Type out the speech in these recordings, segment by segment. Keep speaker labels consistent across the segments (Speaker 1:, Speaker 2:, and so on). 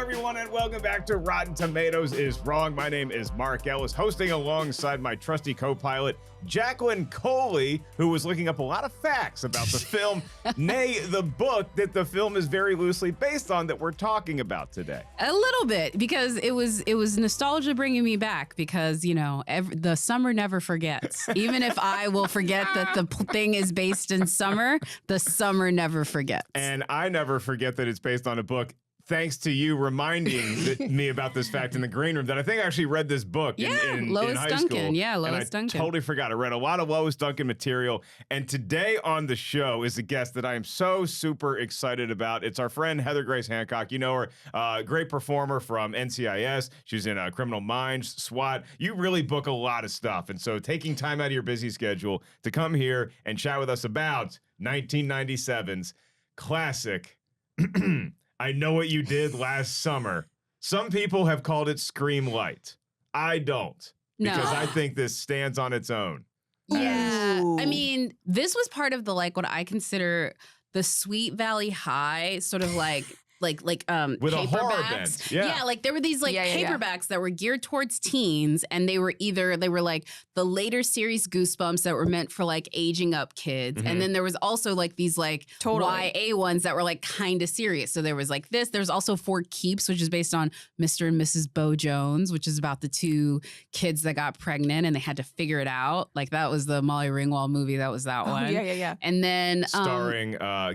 Speaker 1: everyone, and welcome back to Rotten Tomatoes is Wrong. My name is Mark Ellis, hosting alongside my trusty co-pilot, Jacqueline Coley, who was looking up a lot of facts about the film, nay, the book that the film is very loosely based on that we're talking about today.
Speaker 2: A little bit, because it was nostalgia bringing me back, because, you know, the summer never forgets. Even if I will forget that the thing is based in summer, the summer never forgets.
Speaker 1: And I never forget that it's based on a book. Thanks to you reminding me about this fact in the green room that I think I actually read this book in high school.
Speaker 2: Yeah, Lois Duncan.
Speaker 1: I totally forgot. I read a lot of Lois Duncan material. And today on the show is a guest that I am so super excited about. It's our friend Heather Grace Hancock. You know her, great performer from NCIS. She's in Criminal Minds, SWAT. You really book a lot of stuff. And so taking time out of your busy schedule to come here and chat with us about 1997's classic I Know What You Did Last Summer. Some people have called it Scream Light. I don't. Because I think this stands on its own.
Speaker 2: Yeah. I mean, this was part of the, like, what I consider the Sweet Valley High, sort of like with
Speaker 1: a horror bent.
Speaker 2: Yeah, like there were these paperbacks that were geared towards teens, and they were like the later series Goosebumps that were meant for like aging up kids. And then there was also like these like YA ones that were like kind of serious. So there was like this. There's also For Keeps, which is based on Mr. and Mrs. Bo Jones, which is about the two kids that got pregnant and they had to figure it out. Like that was the Molly Ringwald movie. That was that one.
Speaker 3: Yeah.
Speaker 2: And then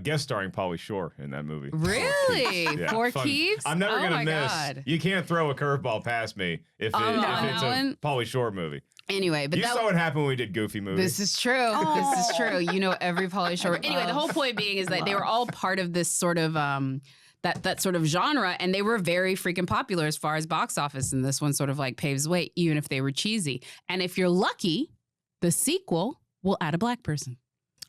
Speaker 1: guest starring Pauly Shore in that movie.
Speaker 2: Really?
Speaker 1: Yeah,
Speaker 2: For
Speaker 1: fun.
Speaker 2: Keeps?
Speaker 1: I'm never gonna miss.
Speaker 2: God.
Speaker 1: You can't throw a curveball past me if it's a Pauly Shore movie.
Speaker 2: Anyway, but
Speaker 1: you saw what happened when we did Goofy movies.
Speaker 2: This is true. This is true. You know every Pauly Shore. Anyway, the whole point being is that they were all part of this sort of that sort of genre, and they were very freaking popular as far as box office. And this one sort of like paves the way, even if they were cheesy. And if you're lucky, the sequel will add a black person.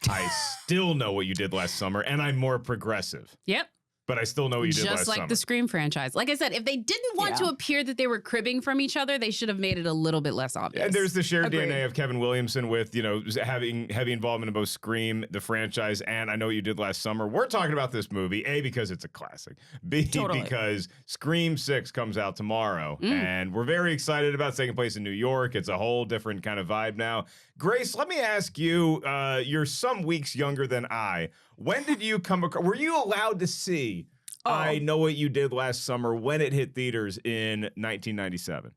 Speaker 1: I still Know What You Did Last Summer, and I'm more progressive.
Speaker 2: Yep.
Speaker 1: But I still know what you did last
Speaker 2: Just like
Speaker 1: summer.
Speaker 2: the Scream franchise. Like I said, if they didn't want to appear that they were cribbing from each other, they should have made it a little bit less obvious.
Speaker 1: And there's the shared DNA of Kevin Williamson with, you know, having heavy involvement in both Scream, the franchise, and I Know What You Did Last Summer. We're talking about this movie, A, because it's a classic, B, because Scream 6 comes out tomorrow, and we're very excited about it. It's taking place in New York. It's a whole different kind of vibe now. Grace, let me ask you, you're some weeks younger than I. When did you come across, were you allowed to see I Know What You Did Last Summer when it hit theaters in 1997?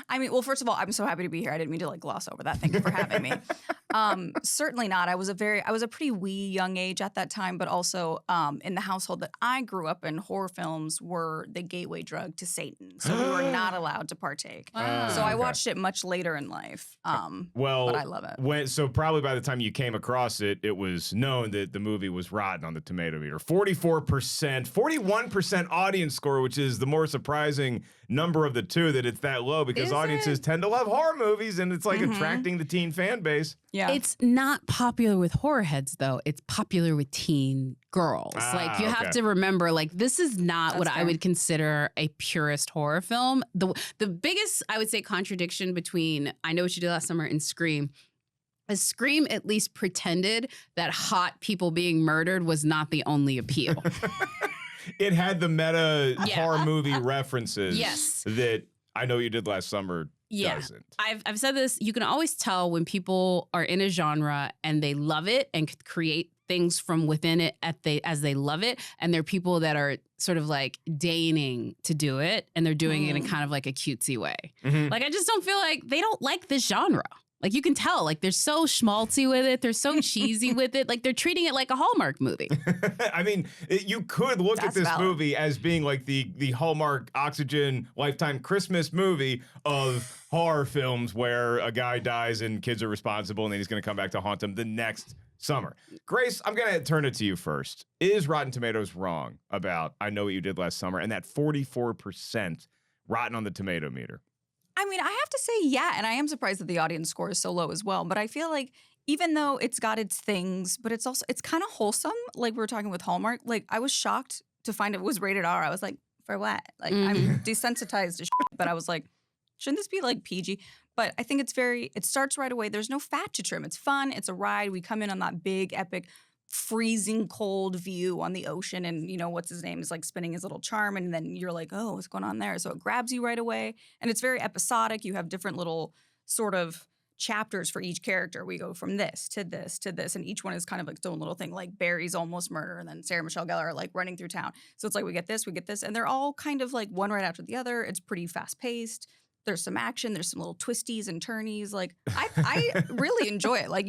Speaker 3: I mean, well, first of all, I'm so happy to be here. I didn't mean to like gloss over that. Thank you for having me. Certainly not. I was a pretty wee young age at that time, but also in the household that I grew up in, horror films were the gateway drug to Satan. So we were not allowed to partake. So I watched it much later in life. But I love it.
Speaker 1: So probably by the time you came across it, it was known that the movie was rotten on the Tomatometer. 44%, 41% audience score, which is the more surprising number of the two that it's that low, because audiences tend to love horror movies, and it's like attracting the teen fan base.
Speaker 3: Yeah.
Speaker 2: It's not popular with horror heads, though. It's popular with teen girls. Like, you have to remember, like, this is not what I would consider a purist horror film. The biggest, I would say, contradiction between I Know What You Did Last Summer and Scream is Scream at least pretended that hot people being murdered was not the only appeal.
Speaker 1: It had the meta horror movie references that I Know What You Did Last Summer doesn't.
Speaker 2: I've said this. You can always tell when people are in a genre and they love it and could create things from within it as they love it. And there are people that are sort of like deigning to do it, and they're doing it in kind of like a cutesy way. Like, I just don't feel like they don't like this genre. Like, you can tell, like, they're so schmaltzy with it. They're so cheesy with it. Like, they're treating it like a Hallmark movie.
Speaker 1: I mean, you could look at this movie as being like the Hallmark Oxygen Lifetime Christmas movie of horror films where a guy dies and kids are responsible, and then he's going to come back to haunt him the next summer. Grace, I'm going to turn it to you first. Is Rotten Tomatoes wrong about I Know What You Did Last Summer and that 44% rotten on the Tomatometer?
Speaker 3: I mean, I have to say, yeah, and I am surprised that the audience score is so low as well. But I feel like even though it's got its things, but it's kind of wholesome. Like we were talking with Hallmark. Like, I was shocked to find it was rated R. I was like, for what? Like, I'm desensitized to shit, but I was like, shouldn't this be like PG? But I think it starts right away. There's no fat to trim. It's fun. It's a ride. We come in on that big, epic freezing cold view on the ocean, and what's his name is like spinning his little charm, and then you're like, oh, what's going on there? So it grabs you right away, and it's very episodic. You have different little sort of chapters for each character. We go from this to this to this, and each one is kind of like its own little thing, like Barry's almost murder, and then Sarah Michelle Gellar are like running through town. So it's like we get this, and they're all kind of like one right after the other. It's pretty fast paced. There's some action. There's some little twisties and turnies. Like I really enjoy it. Like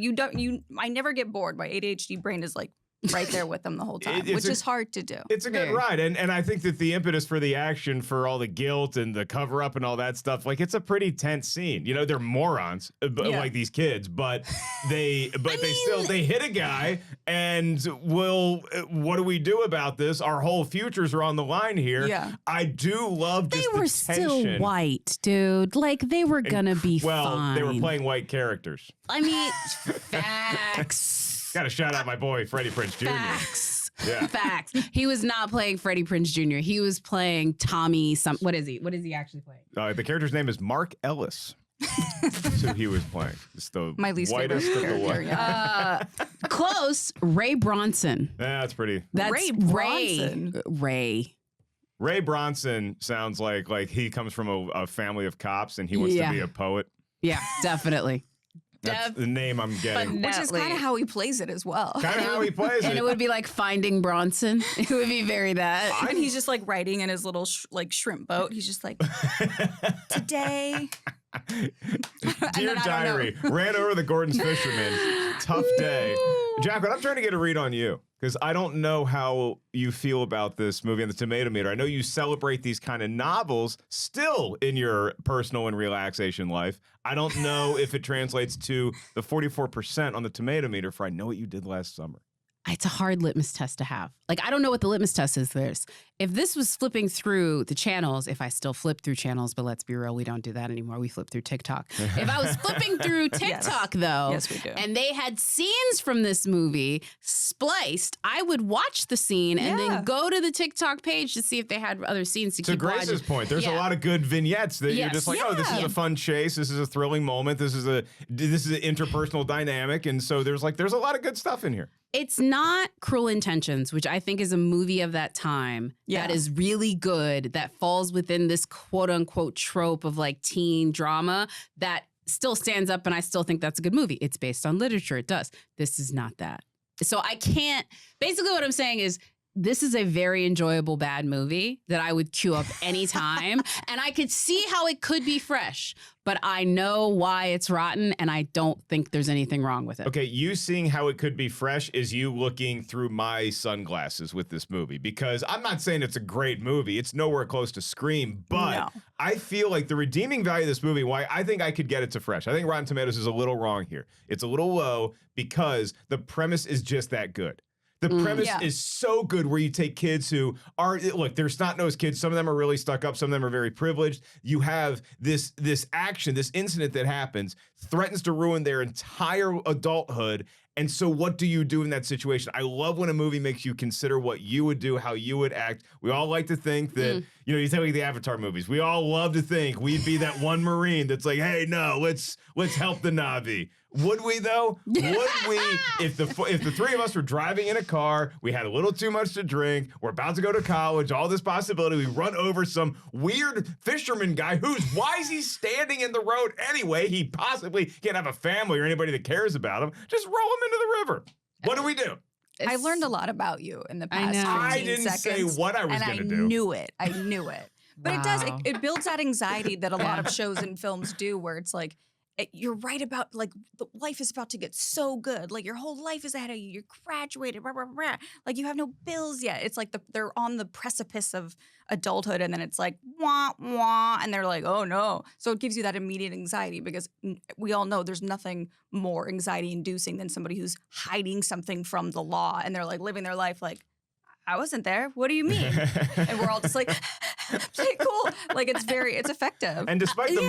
Speaker 3: I never get bored. My ADHD brain is like right there with them the whole time, which is hard to do.
Speaker 1: It's a good ride. And I think that the impetus for the action, for all the guilt and the cover up and all that stuff, like it's a pretty tense scene. They're morons, like these kids, but they hit a guy, and what do we do about this? Our whole futures are on the line here. Yeah. I do love just
Speaker 2: they were still white, dude. Like they were gonna be fine.
Speaker 1: They were playing white characters.
Speaker 2: I mean, facts.
Speaker 1: Got to shout out my boy, Freddie Prinze Jr.
Speaker 2: Facts. Yeah. Facts. He was not playing Freddie Prinze Jr. He was playing Tommy. What is he? What is he actually playing?
Speaker 1: The character's name is Mark Ellis. So he was playing. It's the
Speaker 3: my least whitest favorite of the white.
Speaker 2: Yeah. Close. Ray Bronson.
Speaker 1: Yeah, that's pretty.
Speaker 2: That's
Speaker 3: Ray Bronson.
Speaker 2: Ray
Speaker 1: Bronson sounds like he comes from a family of cops and he wants to be a poet.
Speaker 2: Yeah, definitely.
Speaker 1: That's the name I'm getting.
Speaker 3: Which is kind of how he plays it as well.
Speaker 1: Kind of how he plays it.
Speaker 2: And it would be like Finding Bronson. It would be very that.
Speaker 3: And he's just like writing in his little shrimp boat. He's just like, today.
Speaker 1: Dear Diary, ran over the Gordon's fisherman. Tough day. Jacqueline, I'm trying to get a read on you because I don't know how you feel about this movie on the Tomatometer. I know you celebrate these kind of novels still in your personal and relaxation life. I don't know if it translates to the 44% on the Tomatometer for I Know What You Did Last Summer.
Speaker 2: It's a hard litmus test to have. Like, I don't know what the litmus test is. If this was flipping through the channels, if I still flip through channels, but let's be real, we don't do that anymore. We flip through TikTok. If I was flipping through TikTok, though,
Speaker 3: yes, we do.
Speaker 2: And they had scenes from this movie spliced, I would watch the scene and then go to the TikTok page to see if they had other scenes to keep watching.
Speaker 1: To Grace's point, there's a lot of good vignettes that you're just like, oh, this is a fun chase. This is a thrilling moment. This is an interpersonal dynamic. And so there's a lot of good stuff in here.
Speaker 2: It's not Cruel Intentions, which I think is a movie of that time that is really good, that falls within this quote unquote trope of like teen drama that still stands up, and I still think that's a good movie. It's based on literature. It does. This is not that. So I can't, basically what I'm saying is this is a very enjoyable bad movie that I would queue up anytime. And I could see how it could be fresh, but I know why it's rotten, and I don't think there's anything wrong with it.
Speaker 1: Okay, you seeing how it could be fresh is you looking through my sunglasses with this movie, because I'm not saying it's a great movie. It's nowhere close to Scream, but I feel like the redeeming value of this movie, why I think I could get it to fresh. I think Rotten Tomatoes is a little wrong here. It's a little low because the premise is just that good. The premise is so good where you take kids who are, look, they're snot-nosed kids. Some of them are really stuck up. Some of them are very privileged. You have this action, this incident that happens, threatens to ruin their entire adulthood. And so what do you do in that situation? I love when a movie makes you consider what you would do, how you would act. We all like to think that, you take like the Avatar movies. We all love to think we'd be that one Marine that's like, hey, no, let's help the Na'vi. Would we though? Would we? If the three of us were driving in a car, we had a little too much to drink, we're about to go to college, all this possibility, we run over some weird fisherman guy why is he standing in the road anyway? He possibly can't have a family or anybody that cares about him. Just roll him into the river. What do we do?
Speaker 3: I learned a lot about you in the past 15
Speaker 1: I didn't
Speaker 3: seconds,
Speaker 1: say what I was going to do.
Speaker 3: I knew it. But it does. It builds that anxiety that a lot of shows and films do, where it's like, you're right about, like, life is about to get so good. Like, your whole life is ahead of you. You're graduated. Blah, blah, blah. Like, you have no bills yet. It's like they're on the precipice of adulthood, and then it's like, wah, wah, and they're like, oh, no. So it gives you that immediate anxiety, because we all know there's nothing more anxiety-inducing than somebody who's hiding something from the law, and they're, like, living their life like, I wasn't there. What do you mean? And we're all just like, play it cool. Like, it's effective.
Speaker 1: And despite the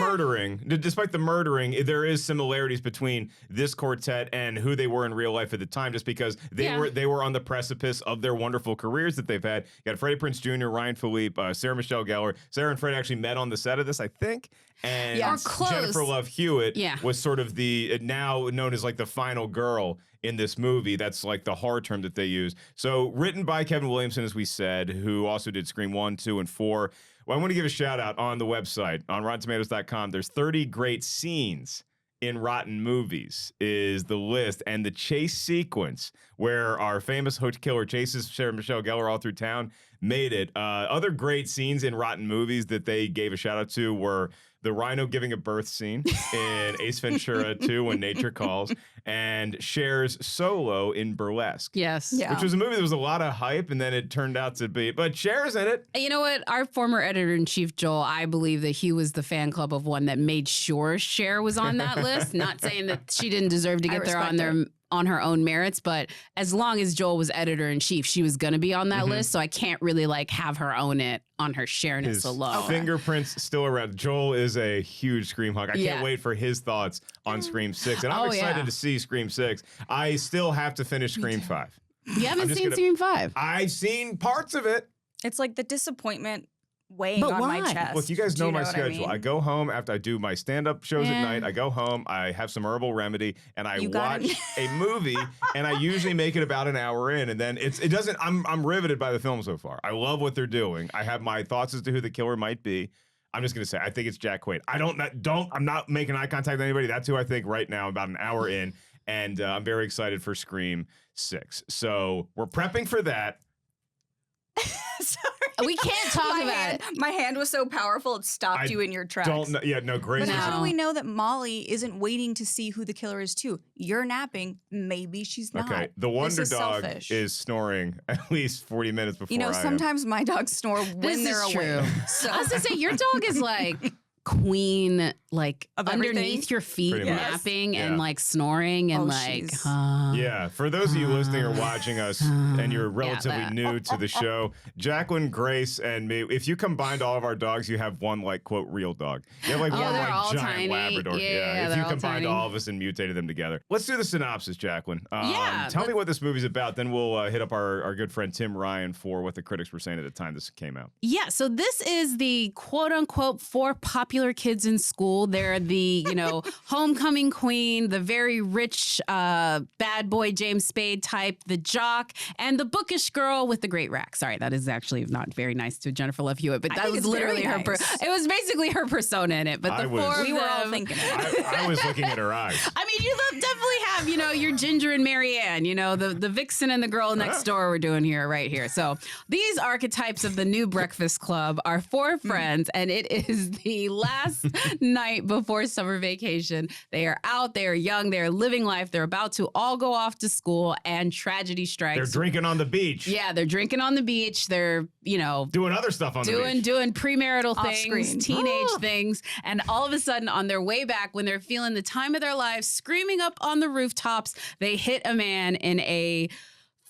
Speaker 1: murdering, there is similarities between this quartet and who they were in real life at the time, just because they were on the precipice of their wonderful careers that they've had. You got Freddie Prinze Jr., Ryan Philippe, Sarah Michelle Gellar. Sarah and Fred actually met on the set of this, I think. And Jennifer Love Hewitt was sort of the now known as like the final girl in this movie. That's like the horror term that they use. So written by Kevin Williamson, as we said, who also did Scream 1, 2, and 4. Well, I want to give a shout out on the website, on RottenTomatoes.com. There's 30 great scenes in Rotten Movies is the list, and the chase sequence where our famous hook killer chases Sarah Michelle Gellar all through town made it. Other great scenes in Rotten Movies that they gave a shout out to were the rhino giving a birth scene in Ace Ventura 2 When Nature Calls, and Cher's solo in Burlesque.
Speaker 2: Yes.
Speaker 1: Which was a movie that was a lot of hype, and then it turned out to be, but Cher's in it.
Speaker 2: You know what? Our former editor-in-chief, Joel, I believe that he was the fan club of one that made sure Cher was on that list. Not saying that she didn't deserve to get there on her own merits, but as long as Joel was editor-in-chief, she was going to be on that list, so I can't really like have her own it on her Cher-ness alone.
Speaker 1: Fingerprints still around. Joel is a huge Scream hawk. I can't wait for his thoughts on Scream 6, and I'm excited to see Scream 6. I still have to finish Scream 5.
Speaker 2: You haven't seen Scream 5?
Speaker 1: I've seen parts of it.
Speaker 3: It's like the disappointment weighing on my chest.
Speaker 1: Look, you guys know my schedule.
Speaker 3: I mean?
Speaker 1: I go home after I do my stand-up shows at night. I go home, I have some herbal remedy, and I watch a movie, and I usually make it about an hour in, and then it doesn't. I'm riveted by the film so far. I love what they're doing. I have my thoughts as to who the killer might be. I'm just gonna say I think it's Jack Quaid. I'm not making eye contact with anybody. That's who I think right now. About an hour in, and I'm very excited for Scream 6. So we're prepping for that.
Speaker 3: Sorry.
Speaker 2: We can't talk about it.
Speaker 3: My hand was so powerful it stopped you in your tracks.
Speaker 1: Don't know. Yeah, no, Grace.
Speaker 3: But how do we know that Molly isn't waiting to see who the killer is too? You're napping. Maybe she's not.
Speaker 1: Okay, the Wonder Dog is snoring at least 40 minutes before
Speaker 3: sometimes my dogs snore when they're awake.
Speaker 2: So I was gonna say, your dog is like queen, like underneath
Speaker 3: everything?
Speaker 2: your feet, napping and like snoring and
Speaker 1: yeah. For those of you listening or watching us, and you're relatively new to the show, Jacqueline, Grace, and me, if you combined all of our dogs, you have one like quote real dog. You have like one like giant
Speaker 2: tiny.
Speaker 1: Labrador. If you combined all of us and mutated them together. Let's do the synopsis, Jacqueline. Tell me what this movie's about. Then we'll hit up our good friend Tim Ryan for what the critics were saying at the time this came out.
Speaker 2: Yeah. So this is the quote unquote for popular kids in school. They're the, homecoming queen, the very rich bad boy James Spade type, the jock, and the bookish girl with the great rack. Sorry, that is actually not very nice to Jennifer Love Hewitt, but that was literally her. It was basically her persona in it. But we were all thinking it.
Speaker 1: I was looking at her eyes.
Speaker 2: I mean, you definitely have, your Ginger and Marianne, the vixen and the girl next door we're doing here, right here. So these archetypes of the new Breakfast Club are 4 friends, and it is the last night before summer vacation. They are out, they are young, they are living life. They're about to all go off to school, and tragedy strikes.
Speaker 1: They're drinking on the beach.
Speaker 2: Yeah, they're drinking on the beach. They're,
Speaker 1: doing other stuff on the beach.
Speaker 2: Doing premarital things,
Speaker 3: screen.
Speaker 2: teenage things. And all of a sudden, on their way back, when they're feeling the time of their lives, screaming up on the rooftops, they hit a man in a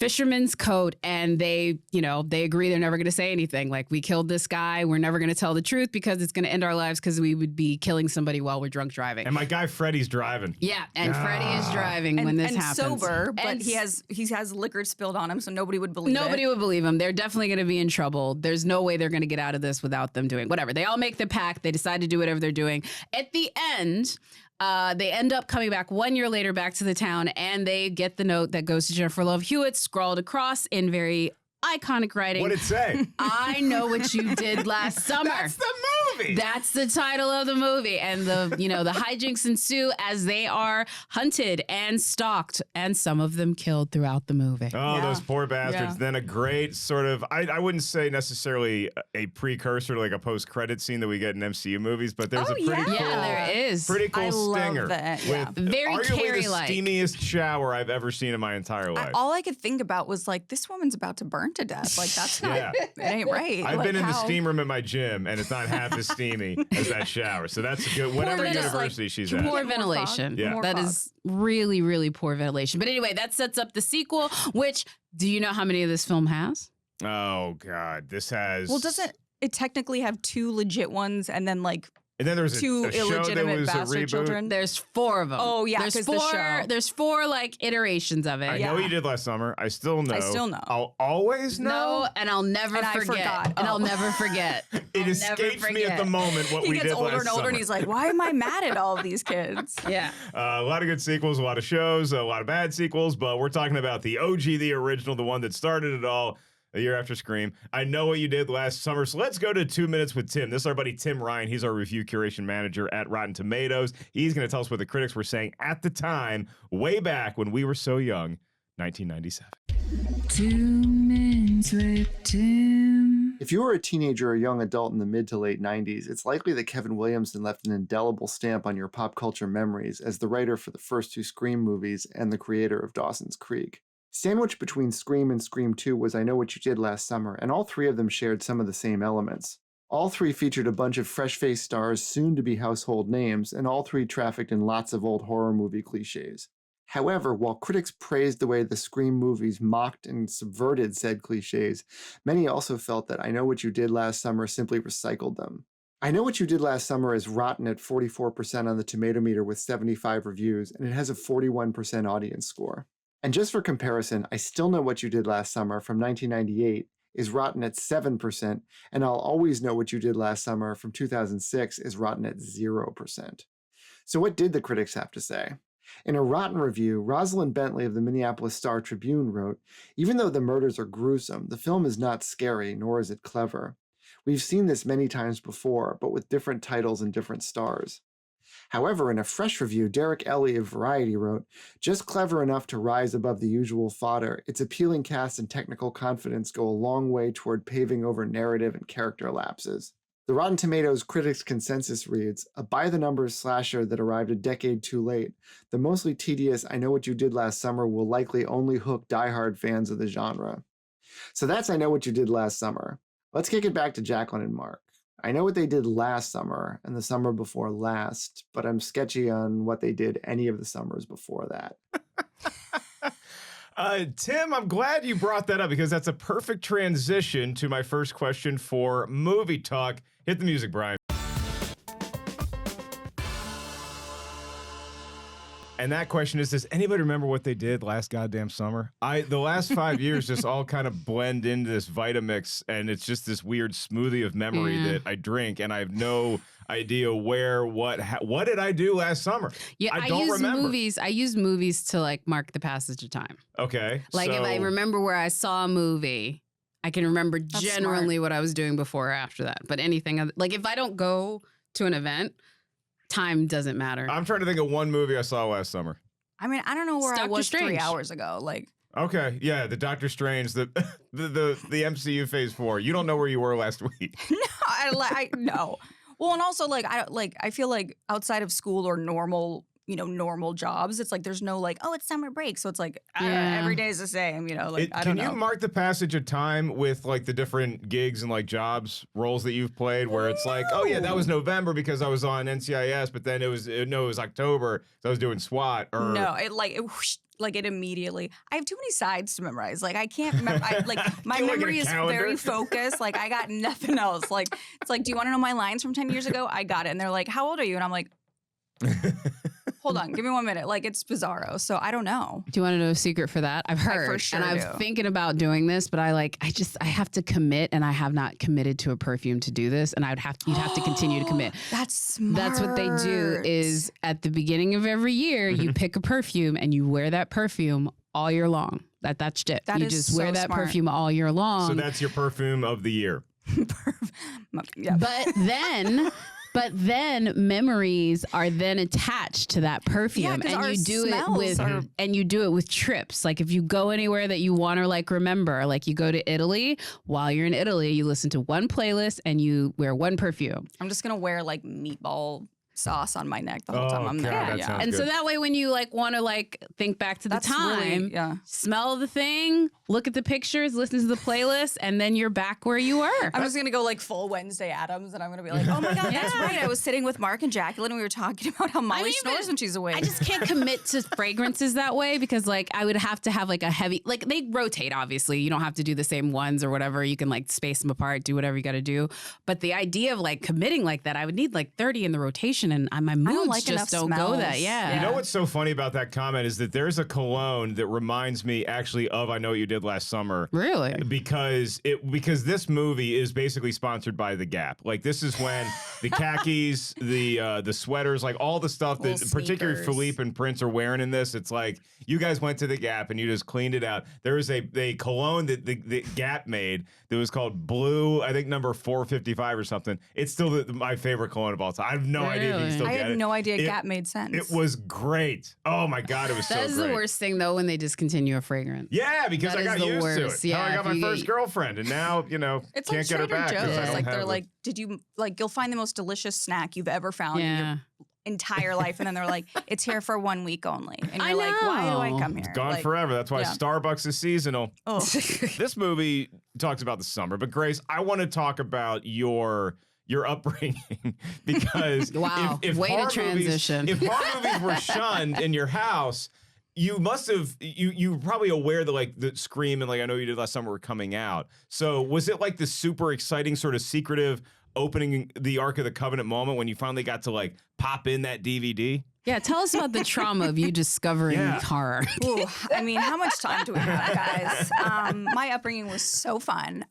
Speaker 2: fisherman's coat, and they agree they're never going to say anything. Like, we killed this guy. We're never going to tell the truth because it's going to end our lives, because we would be killing somebody while we're drunk driving.
Speaker 1: And my guy Freddie's driving.
Speaker 2: Yeah, and Freddie is driving when this happens.
Speaker 3: And sober, but he has liquor spilled on him, so nobody would believe
Speaker 2: Nobody would believe him. They're definitely going to be in trouble. There's no way they're going to get out of this without them doing whatever. They all make the pact. They decide to do whatever they're doing. At the end, they end up coming back 1 year later back to the town, and they get the note that goes to Jennifer Love Hewitt, scrawled across in very iconic writing.
Speaker 1: What'd it say?
Speaker 2: I know what you did last summer.
Speaker 1: That's the movie.
Speaker 2: That's the title of the movie. And the hijinks ensue as they are hunted and stalked, and some of them killed throughout the movie.
Speaker 1: Oh, those poor bastards.
Speaker 3: Yeah.
Speaker 1: Then a great sort of, I wouldn't say necessarily a precursor to like a post-credit scene that we get in MCU movies, but there's a pretty cool,
Speaker 2: there is.
Speaker 1: Pretty cool stinger.
Speaker 3: That,
Speaker 1: with
Speaker 2: very
Speaker 1: arguably
Speaker 2: Carrie-like.
Speaker 1: the steamiest shower I've ever seen in my entire life.
Speaker 3: all I could think about was like, this woman's about to burn to death. Like, that's not, it ain't right.
Speaker 1: I've been in the steam room at my gym, and it's not half as steamy as that shower. So that's good. Whatever university she's at.
Speaker 2: Poor ventilation.
Speaker 1: Yeah.
Speaker 2: That is really, really poor ventilation. But anyway, that sets up the sequel, which, do you know how many of this film has?
Speaker 1: Oh, God. This has...
Speaker 3: Well, doesn't it technically have 2 legit ones and then like
Speaker 1: And then there's
Speaker 3: two
Speaker 1: a show that
Speaker 3: illegitimate
Speaker 1: was a
Speaker 3: bastard
Speaker 1: reboot.
Speaker 3: children.
Speaker 2: There's 4 of them.
Speaker 3: Oh, yeah,
Speaker 2: there's
Speaker 3: 'cause
Speaker 2: 4.
Speaker 3: the show.
Speaker 2: There's 4 like iterations of it.
Speaker 1: I know what you did last summer. I still know. I'll always know.
Speaker 2: No, and I'll never
Speaker 3: And I
Speaker 2: forget.
Speaker 3: forgot.
Speaker 2: And I'll
Speaker 3: Oh.
Speaker 2: never forget.
Speaker 1: It escapes me at the moment what
Speaker 3: He
Speaker 1: we did
Speaker 3: gets older
Speaker 1: last
Speaker 3: and older,
Speaker 1: summer.
Speaker 3: and he's like, "Why am I mad at all of these kids?"
Speaker 2: Yeah.
Speaker 1: A lot of good sequels, a lot of shows, a lot of bad sequels, but we're talking about the OG, the original, the one that started it all. A year after Scream. I know what you did last summer, so let's go to 2 Minutes with Tim. This is our buddy Tim Ryan. He's our review curation manager at Rotten Tomatoes. He's going to tell us what the critics were saying at the time, way back when we were so young, 1997.
Speaker 2: 2 Minutes with Tim.
Speaker 4: If you were a teenager or young adult in the mid to late 90s, it's likely that Kevin Williamson left an indelible stamp on your pop culture memories as the writer for the first 2 Scream movies and the creator of Dawson's Creek. Sandwiched between Scream and Scream 2 was I Know What You Did Last Summer, and all 3 of them shared some of the same elements. All 3 featured a bunch of fresh-faced stars, soon-to-be household names, and all 3 trafficked in lots of old horror movie cliches. However, while critics praised the way the Scream movies mocked and subverted said cliches, many also felt that I Know What You Did Last Summer simply recycled them. I Know What You Did Last Summer is rotten at 44% on the Tomatometer with 75 reviews, and it has a 41% audience score. And just for comparison, I Still Know What You Did Last Summer from 1998 is rotten at 7%, and I'll Always Know What You Did Last Summer from 2006 is rotten at 0%. So what did the critics have to say? In a rotten review, Rosalind Bentley of the Minneapolis Star-Tribune wrote, "Even though the murders are gruesome, the film is not scary, nor is it clever. We've seen this many times before, but with different titles and different stars." However, in a fresh review, Derek Ellie of Variety wrote, "Just clever enough to rise above the usual fodder, its appealing cast and technical confidence go a long way toward paving over narrative and character lapses." The Rotten Tomatoes critics' consensus reads, "A by-the-numbers slasher that arrived a decade too late. The mostly tedious I Know What You Did Last Summer will likely only hook diehard fans of the genre." So that's I Know What You Did Last Summer. Let's kick it back to Jacqueline and Mark. I know what they did last summer and the summer before last, but I'm sketchy on what they did any of the summers before that.
Speaker 1: Tim, I'm glad you brought that up because that's a perfect transition to my first question for Movie Talk. Hit the music, Brian. And that question is, does anybody remember what they did last goddamn summer? The last 5 years just all kind of blend into this Vitamix, and it's just this weird smoothie of memory that I drink, and I have no idea where, what did I do last summer?
Speaker 2: Yeah, I
Speaker 1: don't
Speaker 2: use
Speaker 1: remember.
Speaker 2: movies. I use movies to like mark the passage of time.
Speaker 1: Okay.
Speaker 2: Like if I remember where I saw a movie, I can remember generally what I was doing before or after that. But anything other, like if I don't go to an event, time doesn't matter.
Speaker 1: I'm trying to think of one movie I saw last summer.
Speaker 3: I mean, I don't know where I was
Speaker 2: Strange.
Speaker 3: 3 hours ago. Like,
Speaker 1: Okay, yeah, the Doctor Strange, the MCU Phase 4. You don't know where you were last week.
Speaker 3: I no. Well, and also I feel like outside of school or normal jobs, it's like there's no like, oh, it's summer break, so it's like every day is the same, I don't know.
Speaker 1: Can you mark the passage of time with like the different gigs and like jobs roles that you've played where it's like, oh yeah, that was November because I was on NCIS, but then it was October, so I was doing SWAT or
Speaker 3: No, it immediately. I have too many sides to memorize. Like I can't remember. My memory is very focused. Like I got nothing else. Like it's like, do you want to know my lines from 10 years ago? I got it. And they're like, how old are you? And I'm like, hold on, give me 1 minute. Like it's bizarro. So I don't know.
Speaker 2: Do you want to know a secret for that? I've heard,
Speaker 3: for sure
Speaker 2: and I'm thinking about doing this, but I have to commit, and I have not committed to a perfume to do this, and you'd have to continue to commit.
Speaker 3: That's smart.
Speaker 2: That's what they do. Is at the beginning of every year, you pick a perfume and you wear that perfume all year long. That's it. You just wear that perfume all year long.
Speaker 1: So that's your perfume of the year.
Speaker 3: Yeah.
Speaker 2: But then memories are then attached to that perfume, and you do it with trips. Like if you go anywhere that you want to like remember, like you go to Italy, while you're in Italy, you listen to one playlist and you wear one perfume.
Speaker 3: I'm just gonna wear like meatball sauce on my neck the whole time I'm there.
Speaker 1: God,
Speaker 3: Yeah.
Speaker 2: And
Speaker 1: good.
Speaker 2: so that way, when you like want to like think back to the
Speaker 3: That's
Speaker 2: time,
Speaker 3: really,
Speaker 2: smell the thing, look at the pictures, listen to the playlist, and then you're back where you were.
Speaker 3: I'm just going to go like full Wednesday Addams and I'm going to be like, oh my God, that's right. I was sitting with Mark and Jacqueline and we were talking about how Molly snores when she's awake.
Speaker 2: I just can't commit to fragrances that way because like I would have to have like a heavy, like they rotate, obviously. You don't have to do the same ones or whatever. You can like space them apart, do whatever you got to do. But the idea of like committing like that, I would need like 30 in the rotation and my moods
Speaker 3: like
Speaker 2: just don't go that. Yeah.
Speaker 1: You know what's so funny about that comment is that there's a cologne that reminds me actually of I Know What You Did Last Summer.
Speaker 2: Really?
Speaker 1: Because this movie is basically sponsored by The Gap. Like this is when the khakis, the sweaters, like all the stuff that particularly Philippe and Prince are wearing in this, it's like you guys went to The Gap and you just cleaned it out. There was a cologne that the Gap made that was called Blue, I think number 455 or something. It's still my favorite cologne of all time. I have no idea if you can still
Speaker 3: I
Speaker 1: get it.
Speaker 3: had no idea Gap made sense.
Speaker 1: It was great. Oh my God, it was so great.
Speaker 2: That is the worst thing though when they discontinue a fragrance.
Speaker 1: Yeah, because
Speaker 2: That
Speaker 1: I got
Speaker 2: is the
Speaker 1: used
Speaker 2: worst.
Speaker 1: to it.
Speaker 2: Yeah,
Speaker 1: How I got my first girlfriend, and now
Speaker 3: It's
Speaker 1: can't
Speaker 3: like
Speaker 1: get her
Speaker 3: Trader
Speaker 1: back. 'cause I
Speaker 3: Joe's.
Speaker 1: don't
Speaker 3: Like
Speaker 1: have
Speaker 3: they're
Speaker 1: the-
Speaker 3: like, did you like? You'll find the most delicious snack you've ever found in your entire life, and then they're like, it's here for 1 week only, and you're like, why do I come here?
Speaker 1: It's gone
Speaker 3: Like,
Speaker 1: forever. That's why
Speaker 3: yeah.
Speaker 1: Starbucks is seasonal.
Speaker 3: Oh.
Speaker 1: This movie talks about the summer, but Grace, I want to talk about your upbringing because
Speaker 2: Wow,
Speaker 1: if
Speaker 2: way to
Speaker 1: horror
Speaker 2: transition.
Speaker 1: Movies, if horror movies were shunned in your house, you must have you were probably aware that like the Scream and like I Know You Did Last Summer were coming out. So was it like the super exciting sort of secretive opening the Ark of the Covenant moment when you finally got to like pop in that DVD?
Speaker 2: Yeah, tell us about the trauma of you discovering horror.
Speaker 3: Ooh, I mean, how much time do we have, guys? My upbringing was so fun.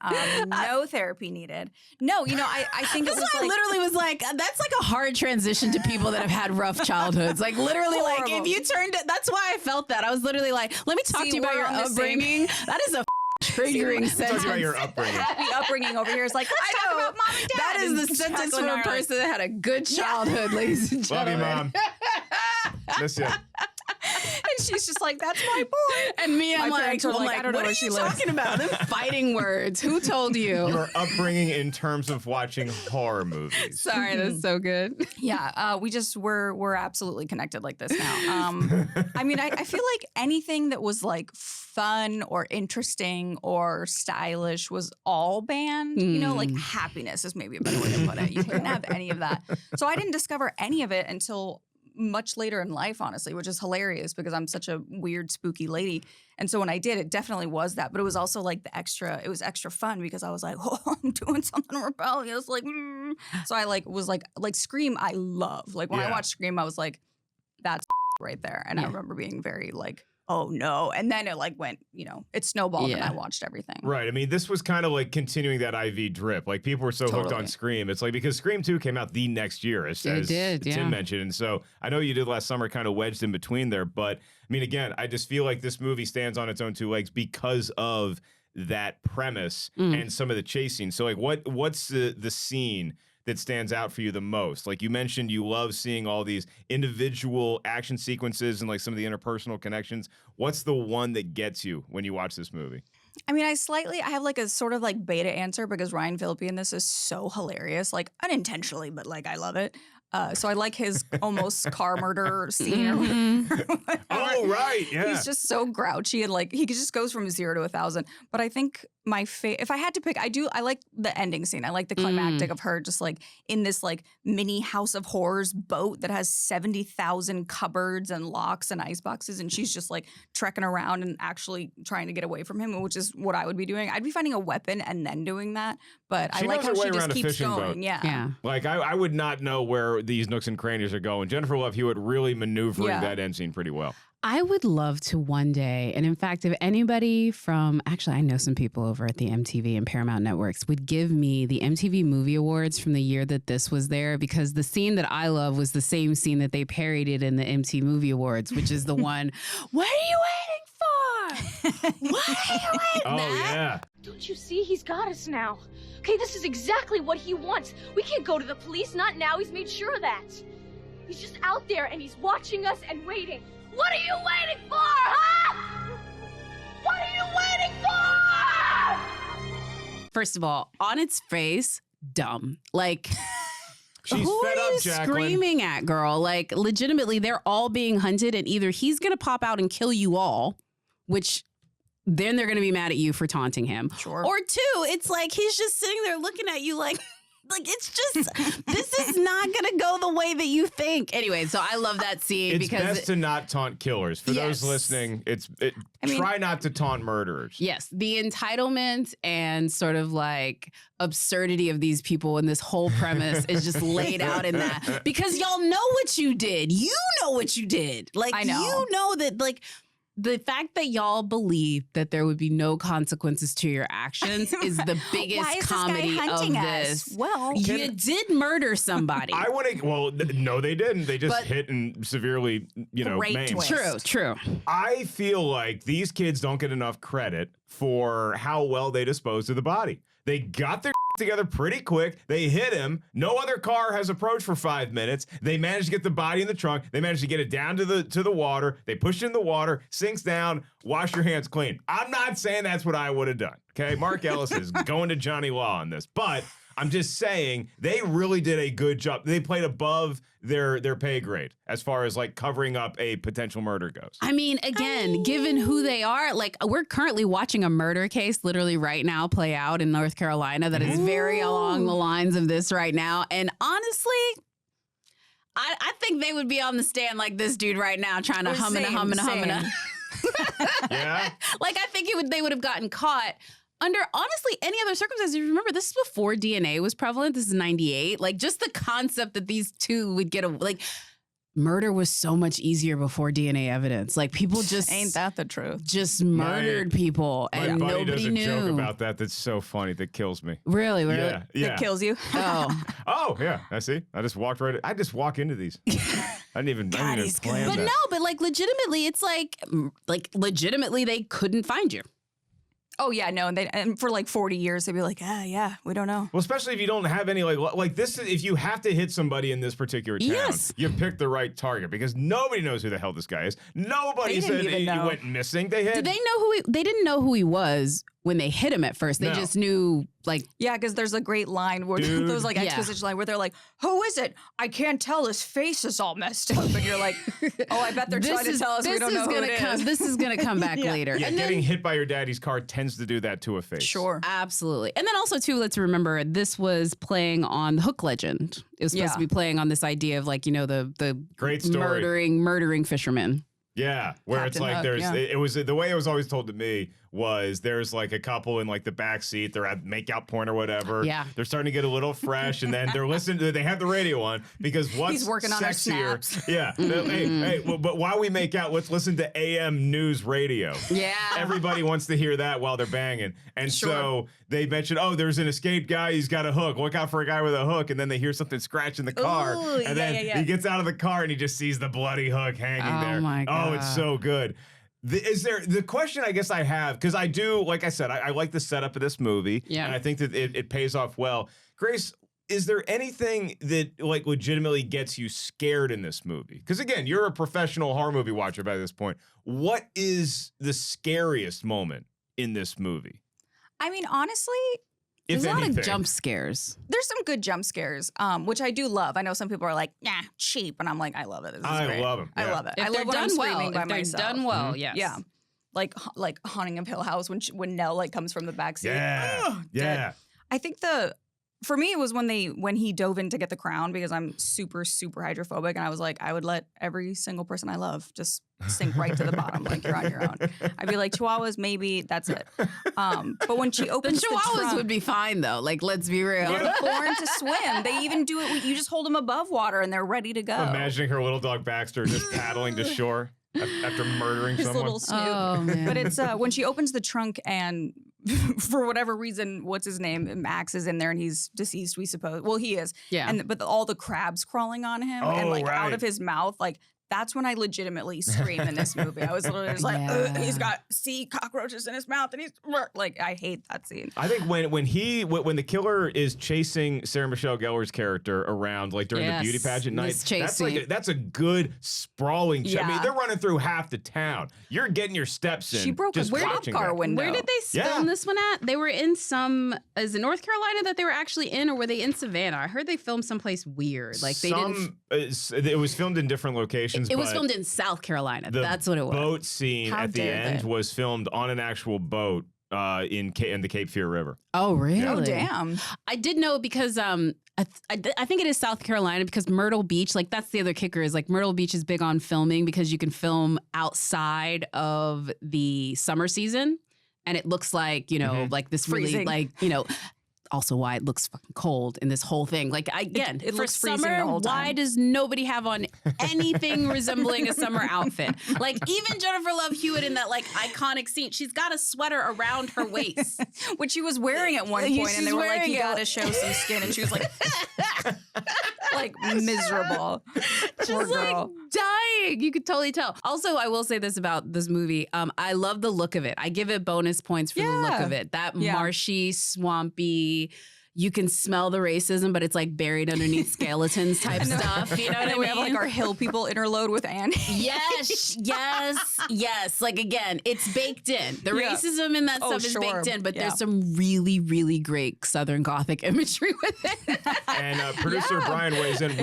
Speaker 3: No therapy needed. No, I think it was
Speaker 2: I
Speaker 3: like
Speaker 2: literally was like, that's like a hard transition to people that have had rough childhoods. Like literally, like if you turned it, that's why I felt that. I was literally like, let me talk to you about your upbringing. That is a triggering sentence.
Speaker 1: Talk about your upbringing.
Speaker 3: happy upbringing over here is like, let's talk about mom and dad.
Speaker 2: That is the sentence from a person that had a good childhood, ladies and
Speaker 1: Love you,
Speaker 2: gentlemen.
Speaker 1: Mom. Miss you.
Speaker 3: And she's just like, that's my boy.
Speaker 2: And me, I'm
Speaker 3: My
Speaker 2: like,
Speaker 3: parents are like, I don't know
Speaker 2: what
Speaker 3: where
Speaker 2: are
Speaker 3: she
Speaker 2: you
Speaker 3: lives.
Speaker 2: talking about? Them fighting words. Who told you?
Speaker 1: Your upbringing in terms of watching horror movies.
Speaker 2: Sorry, that's so good.
Speaker 3: Yeah, we're absolutely connected like this now. I mean, I feel like anything that was like fun or interesting or stylish was all banned. Like happiness is maybe a better way to put it. You couldn't have any of that. So I didn't discover any of it until much later in life, honestly, which is hilarious because I'm such a weird, spooky lady. And so when I did, it definitely was that. But it was also like it was extra fun because I was like, oh, I'm doing something rebellious. Like, So I was like Scream, I love. Like when I watched Scream, I was like, that's right there. And I remember being very like, oh no. And then it like went, it snowballed and I watched everything.
Speaker 1: Right. I mean, this was kind of like continuing that IV drip. Like people were so hooked on Scream. It's like because Scream 2 came out the next year, as Tim mentioned. And so I Know You Did Last Summer kind of wedged in between there. But I mean, again, I just feel like this movie stands on its own two legs because of that premise and some of the chase scenes. So like what's the scene that stands out for you the most? Like you mentioned, you love seeing all these individual action sequences and like some of the interpersonal connections. What's the one that gets you when you watch this movie?
Speaker 3: I mean, I have like a sort of like beta answer because Ryan Phillippe in this is so hilarious, like unintentionally, but like I love it. So I like his almost car murder scene.
Speaker 1: Oh, right. Yeah.
Speaker 3: He's just so grouchy and like he just goes from 0 to 1,000. But I think if I had to pick, I like the ending scene. I like the climactic of her just like in this like mini House of Horrors boat that has 70,000 cupboards and locks and ice boxes. And she's just like trekking around and actually trying to get away from him, which is what I would be doing. I'd be finding a weapon and then doing that. But I like how she just keeps going. Yeah.
Speaker 1: Like I would not know where these nooks and crannies are going. Jennifer Love Hewitt really maneuvering that end scene pretty well.
Speaker 2: I would love to one day, and in fact, if anybody from, actually I know some people over at the MTV and Paramount Networks would give me the MTV Movie Awards from the year that this was there, because the scene that I love was the same scene that they parodied in the MTV Movie Awards, which is the one, what are you waiting for? What are you waiting for?
Speaker 1: Oh, yeah.
Speaker 5: Don't you see? He's got us now. Okay, this is exactly what he wants. We can't go to the police, not now. He's made sure of that. He's just out there and he's watching us and waiting. What are you waiting for, huh? What are you waiting for?
Speaker 2: First of all, on its face, dumb. Like,
Speaker 1: She's
Speaker 2: Who
Speaker 1: fed
Speaker 2: are
Speaker 1: up,
Speaker 2: you
Speaker 1: Jacqueline.
Speaker 2: screaming at, girl? Like, legitimately, they're all being hunted, and either he's going to pop out and kill you all, which then they're going to be mad at you for taunting him.
Speaker 3: Sure.
Speaker 2: Or two, it's like he's just sitting there looking at you like it's just, this is not going to go the way that you think. Anyway, so I love that scene
Speaker 1: It's
Speaker 2: because
Speaker 1: best to not taunt killers. For those listening, try not to taunt murderers.
Speaker 2: Yes, the entitlement and sort of like absurdity of these people and this whole premise is just laid out in that. Because y'all know what you did. You know what you did. Like,
Speaker 3: I know.
Speaker 2: you know that, like, the fact that y'all believe that there would be no consequences to your actions is the biggest
Speaker 3: Why is
Speaker 2: comedy
Speaker 3: this guy hunting
Speaker 2: of
Speaker 3: us?
Speaker 2: this.
Speaker 3: Well,
Speaker 2: You did murder somebody.
Speaker 1: I want to. Well, no, they didn't. They just
Speaker 2: But-
Speaker 1: hit and severely,
Speaker 3: Great
Speaker 1: maimed.
Speaker 3: twist.
Speaker 2: True.
Speaker 1: I feel like these kids don't get enough credit for how well they disposed of the body. They got their together pretty quick. They hit him. No other car has approached for 5 minutes. They managed to get the body in the trunk. They managed to get it down to the water. They pushed it in the water, sinks down, wash your hands clean. I'm not saying that's what I would have done. Okay, Mark Ellis is going to Johnny Law on this, but I'm just saying they really did a good job. They played above their pay grade as far as like covering up a potential murder goes.
Speaker 2: I mean, again, given who they are, like we're currently watching a murder case literally right now play out in North Carolina that is very along the lines of this right now. And honestly, I think they would be on the stand like this dude right now trying to hum and a.
Speaker 1: Yeah.
Speaker 2: Like I think they would have gotten caught under honestly any other circumstances. Remember, this is before DNA was prevalent. This is 98. Like just the concept that these two would get murder was so much easier before DNA evidence. Like people just
Speaker 3: ain't that the truth?
Speaker 2: Just murdered people and
Speaker 1: my buddy
Speaker 2: nobody
Speaker 1: does a
Speaker 2: knew.
Speaker 1: joke about that that's so funny that kills me.
Speaker 2: Really?
Speaker 1: Yeah.
Speaker 3: That kills you.
Speaker 2: Oh.
Speaker 1: Oh yeah, I see. I just walked right. I just walk into these. I didn't even plan
Speaker 2: But
Speaker 1: that.
Speaker 2: no, but like legitimately, it's like legitimately they couldn't find you.
Speaker 3: Oh yeah, no, and for like 40 years they'd be like, yeah, we don't know.
Speaker 1: Well, especially if you don't have any like this. If you have to hit somebody in this particular town,
Speaker 2: Yes.
Speaker 1: you pick the right target because nobody knows who the hell this guy is. Nobody
Speaker 3: They
Speaker 1: said
Speaker 3: didn't even
Speaker 1: he
Speaker 3: know.
Speaker 1: went missing. They hit.
Speaker 2: Did they know who they didn't know who he was when they hit him at first. They
Speaker 1: No.
Speaker 2: just knew like
Speaker 3: Yeah, because there's a great line where
Speaker 1: Dude.
Speaker 3: there's like
Speaker 2: Yeah.
Speaker 3: exposition line where they're like, "Who is it? I can't tell. His face is all messed up." And you're like, "Oh, I bet they're trying to tell us we don't know who it is."
Speaker 2: This is gonna come back later.
Speaker 1: Yeah,
Speaker 2: And
Speaker 1: getting
Speaker 2: then,
Speaker 1: hit by your daddy's car tends to do that to a face.
Speaker 3: Sure.
Speaker 2: absolutely. And then also too, let's remember this was playing on the Hook legend. It was supposed
Speaker 3: Yeah.
Speaker 2: to be playing on this idea of like, the
Speaker 1: Great story.
Speaker 2: murdering fishermen.
Speaker 1: Yeah, where it's
Speaker 3: Captain
Speaker 1: like
Speaker 3: Hook,
Speaker 1: there's
Speaker 3: yeah.
Speaker 1: it was the way it was always told to me was there's like a couple in like the back seat, they're at makeout point or whatever.
Speaker 2: Yeah.
Speaker 1: They're starting to get a little fresh, and then they're listening to they have the radio on because what's
Speaker 3: He's working on our
Speaker 1: sexier.
Speaker 3: snaps.
Speaker 1: Yeah. Hey, but while we make out, let's listen to AM news radio.
Speaker 2: Yeah.
Speaker 1: Everybody wants to hear that while they're banging. And
Speaker 3: Sure.
Speaker 1: so they mentioned, oh, there's an escaped guy. He's got a hook. Look out for a guy with a hook. And then they hear something scratch in the car.
Speaker 3: Ooh,
Speaker 1: and
Speaker 3: yeah,
Speaker 1: then
Speaker 3: yeah, yeah.
Speaker 1: he gets out of the car and he just sees the bloody hook hanging
Speaker 2: Oh,
Speaker 1: there.
Speaker 2: my
Speaker 1: Oh, it's
Speaker 2: God.
Speaker 1: so good. Is there the question I guess I have, because I do, like I said, I like the setup of this movie.
Speaker 2: Yeah.
Speaker 1: And I think that it pays off well. Grace, is there anything that like legitimately gets you scared in this movie? Because again, you're a professional horror movie watcher by this point. What is the scariest moment in this movie?
Speaker 3: I mean, honestly,
Speaker 1: If
Speaker 2: There's a lot
Speaker 1: anything.
Speaker 2: of jump scares.
Speaker 3: there's some good jump scares, which I do love. I know some people are like, "Nah, cheap," and I'm like, I love it. This is
Speaker 1: I
Speaker 3: great.
Speaker 1: love 'em,
Speaker 3: I
Speaker 1: yeah.
Speaker 3: love it.
Speaker 2: If
Speaker 3: I
Speaker 2: they're
Speaker 3: love when I'm
Speaker 2: done
Speaker 3: screaming
Speaker 2: well,
Speaker 3: by
Speaker 2: if they're
Speaker 3: myself.
Speaker 2: done well, yes.
Speaker 3: Yeah, like Haunting of Hill House when Nell like comes from the backseat.
Speaker 1: Yeah.
Speaker 3: Ugh,
Speaker 1: Yeah.
Speaker 3: dead. I think for me it was when he dove in to get the crown because I'm super hydrophobic and I was like I would let every single person I love just sink right to the bottom like you're on your own. I'd be like Chihuahuas maybe that's it. But when she
Speaker 2: The
Speaker 3: opens the
Speaker 2: Chihuahuas
Speaker 3: trunk,
Speaker 2: would be fine though. Like, let's be real.
Speaker 3: they're born to swim. They even do it. You just hold them above water and they're ready to go.
Speaker 1: Imagining her little dog Baxter just paddling to shore after murdering
Speaker 3: His
Speaker 1: someone.
Speaker 3: little Snoop.
Speaker 2: Oh, man.
Speaker 3: But it's when she opens the trunk and for whatever reason, what's his name? Max is in there and he's deceased, we suppose. Well, he is.
Speaker 2: Yeah.
Speaker 3: But all the crabs crawling on him and
Speaker 1: Oh,
Speaker 3: like out
Speaker 1: right.
Speaker 3: of his mouth, like That's when I legitimately screamed in this movie. I was literally just like, he's got cockroaches in his mouth, and he's like, I hate that scene.
Speaker 1: I think when the killer is chasing Sarah Michelle Gellar's character around like during the beauty pageant night, that's a good sprawling. I mean, they're running through half the town. You're getting your steps in.
Speaker 3: She broke a cop car window.
Speaker 2: Where did they film this one at? They were in is it North Carolina that they were actually in, or were they in Savannah? I heard they filmed someplace weird. Like they didn't.
Speaker 1: It was filmed in different locations.
Speaker 2: It was filmed in South Carolina. That's what it was.
Speaker 1: The boat scene at the end was filmed on an actual boat in the Cape Fear River.
Speaker 2: Oh, really?
Speaker 3: Oh, damn.
Speaker 2: I did know because I think it is South Carolina because Myrtle Beach, like that's the other kicker is like Myrtle Beach is big on filming because you can film outside of the summer season and it looks like, like this
Speaker 3: freezing.
Speaker 2: Really like, also why it looks fucking cold in this whole thing. Like, again,
Speaker 3: it
Speaker 2: for
Speaker 3: looks freezing
Speaker 2: summer,
Speaker 3: the whole time.
Speaker 2: why does nobody have on anything resembling a summer outfit? Like, even Jennifer Love Hewitt in that, like, iconic scene, she's got a sweater around her waist.
Speaker 3: Which she was wearing at one point, and they were like, you gotta show some skin. And she was like, like, miserable.
Speaker 2: Just, like, dying. You could totally tell. Also, I will say this about this movie. I love the look of it. I give it bonus points for the look of it. That marshy, swampy, you can smell the racism, but it's like buried underneath skeletons type stuff. You know what I mean?
Speaker 3: We have like our hill people interload with Annie.
Speaker 2: Yes. Like again, it's baked in. The racism in that stuff is baked in, but there's some really, really great Southern Gothic imagery with it.
Speaker 1: And producer Brian weighs in.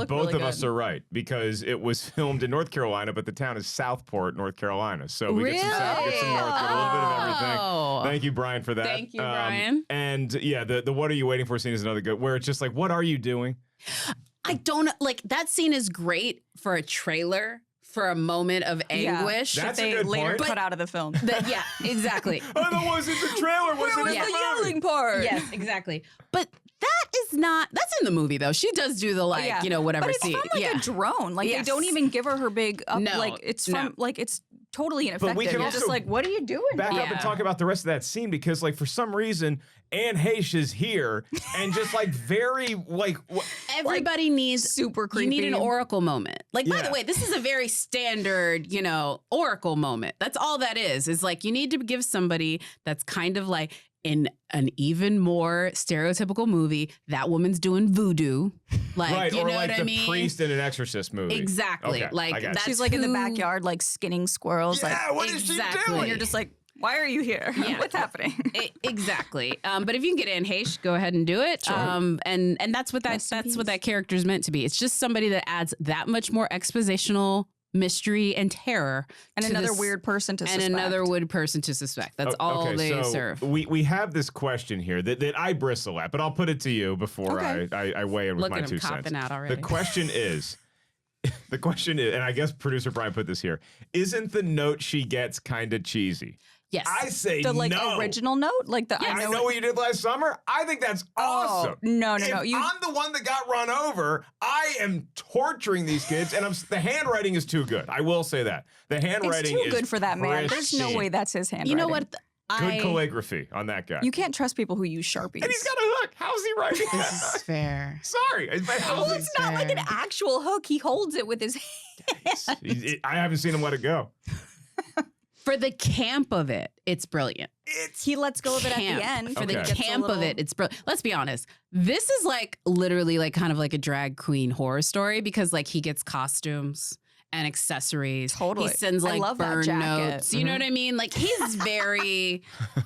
Speaker 1: Both of us are right because it was filmed in North Carolina, but the town is Southport, North Carolina. So we get some South, we get some North, get a little bit of everything. Thank you, Brian, for that.
Speaker 2: Thank you, Brian.
Speaker 1: And the what are you waiting for scene is another good, where it's just like, what are you doing?
Speaker 2: I don't like that scene is great for a trailer. For a moment of anguish
Speaker 1: That's
Speaker 2: that
Speaker 1: a
Speaker 2: they
Speaker 1: good
Speaker 3: later
Speaker 1: point.
Speaker 3: cut out of the film.
Speaker 2: Yeah, exactly.
Speaker 1: Otherwise, it's a trailer.
Speaker 3: Where was the yelling part?
Speaker 2: Yes, exactly. But that's in the movie though. She does do the whatever.
Speaker 3: But it's
Speaker 2: scene.
Speaker 3: from like a drone. Like they don't even give her big up.
Speaker 2: No,
Speaker 3: like it's from like it's totally ineffective.
Speaker 1: But we can
Speaker 3: You're
Speaker 1: also
Speaker 3: just like, what are you doing?
Speaker 1: Back up and talk about the rest of that scene because like for some reason Anne Heche is here and just like very like
Speaker 2: everybody needs
Speaker 3: super creepy.
Speaker 2: You need an oracle moment. Like by the way, this is a very standard, oracle moment. That's all that is. Is like you need to give somebody that's kind of like in an even more stereotypical movie, that woman's doing voodoo. Like,
Speaker 1: right,
Speaker 2: you
Speaker 1: or
Speaker 2: know
Speaker 1: like
Speaker 2: what
Speaker 1: the
Speaker 2: I mean?
Speaker 1: priest in an Exorcist movie.
Speaker 2: Exactly.
Speaker 1: Okay,
Speaker 2: like that's
Speaker 3: she's like in the backyard, like skinning squirrels.
Speaker 1: Yeah,
Speaker 3: like,
Speaker 1: what is she doing?
Speaker 3: And you're just like, why are you here?
Speaker 2: Yeah.
Speaker 3: What's happening?
Speaker 2: Exactly. But if you can get Anne Heche, go ahead and do it.
Speaker 1: Sure.
Speaker 2: And that's what what that character's meant to be. It's just somebody that adds that much more expositional mystery and terror
Speaker 3: and another weird person to suspect.
Speaker 2: And another weird person to suspect. That's all they serve.
Speaker 1: We have this question here that I bristle at, but I'll put it to you before I weigh in with my 2 cents.
Speaker 2: Out already.
Speaker 1: The question is, and I guess producer Brian put this here, isn't the note she gets kind of cheesy?
Speaker 2: Yes.
Speaker 1: I say
Speaker 3: the
Speaker 1: no.
Speaker 3: Original note? Like the
Speaker 1: I know what you did last summer. I think that's awesome.
Speaker 3: No.
Speaker 1: If I'm the one that got run over, I am torturing these kids, and the handwriting is too good. I will say that. The handwriting
Speaker 3: is too good for that man. There's no way that's his handwriting.
Speaker 2: You know what?
Speaker 1: Good calligraphy on that guy.
Speaker 3: You can't trust people who use Sharpies.
Speaker 1: And he's got a hook. How's he writing that?
Speaker 2: This is fair.
Speaker 1: Sorry.
Speaker 3: Well, it's not like an actual hook. He holds it with his hand.
Speaker 1: I haven't seen him let it go.
Speaker 2: For the camp of it, it's brilliant.
Speaker 3: He lets go of it at the end.
Speaker 2: For the camp of it, it's brilliant. Let's be honest. This is like literally like kind of like a drag queen horror story because like he gets costumes and accessories.
Speaker 3: Totally.
Speaker 2: He sends like burn notes. You know what I mean? Like he's very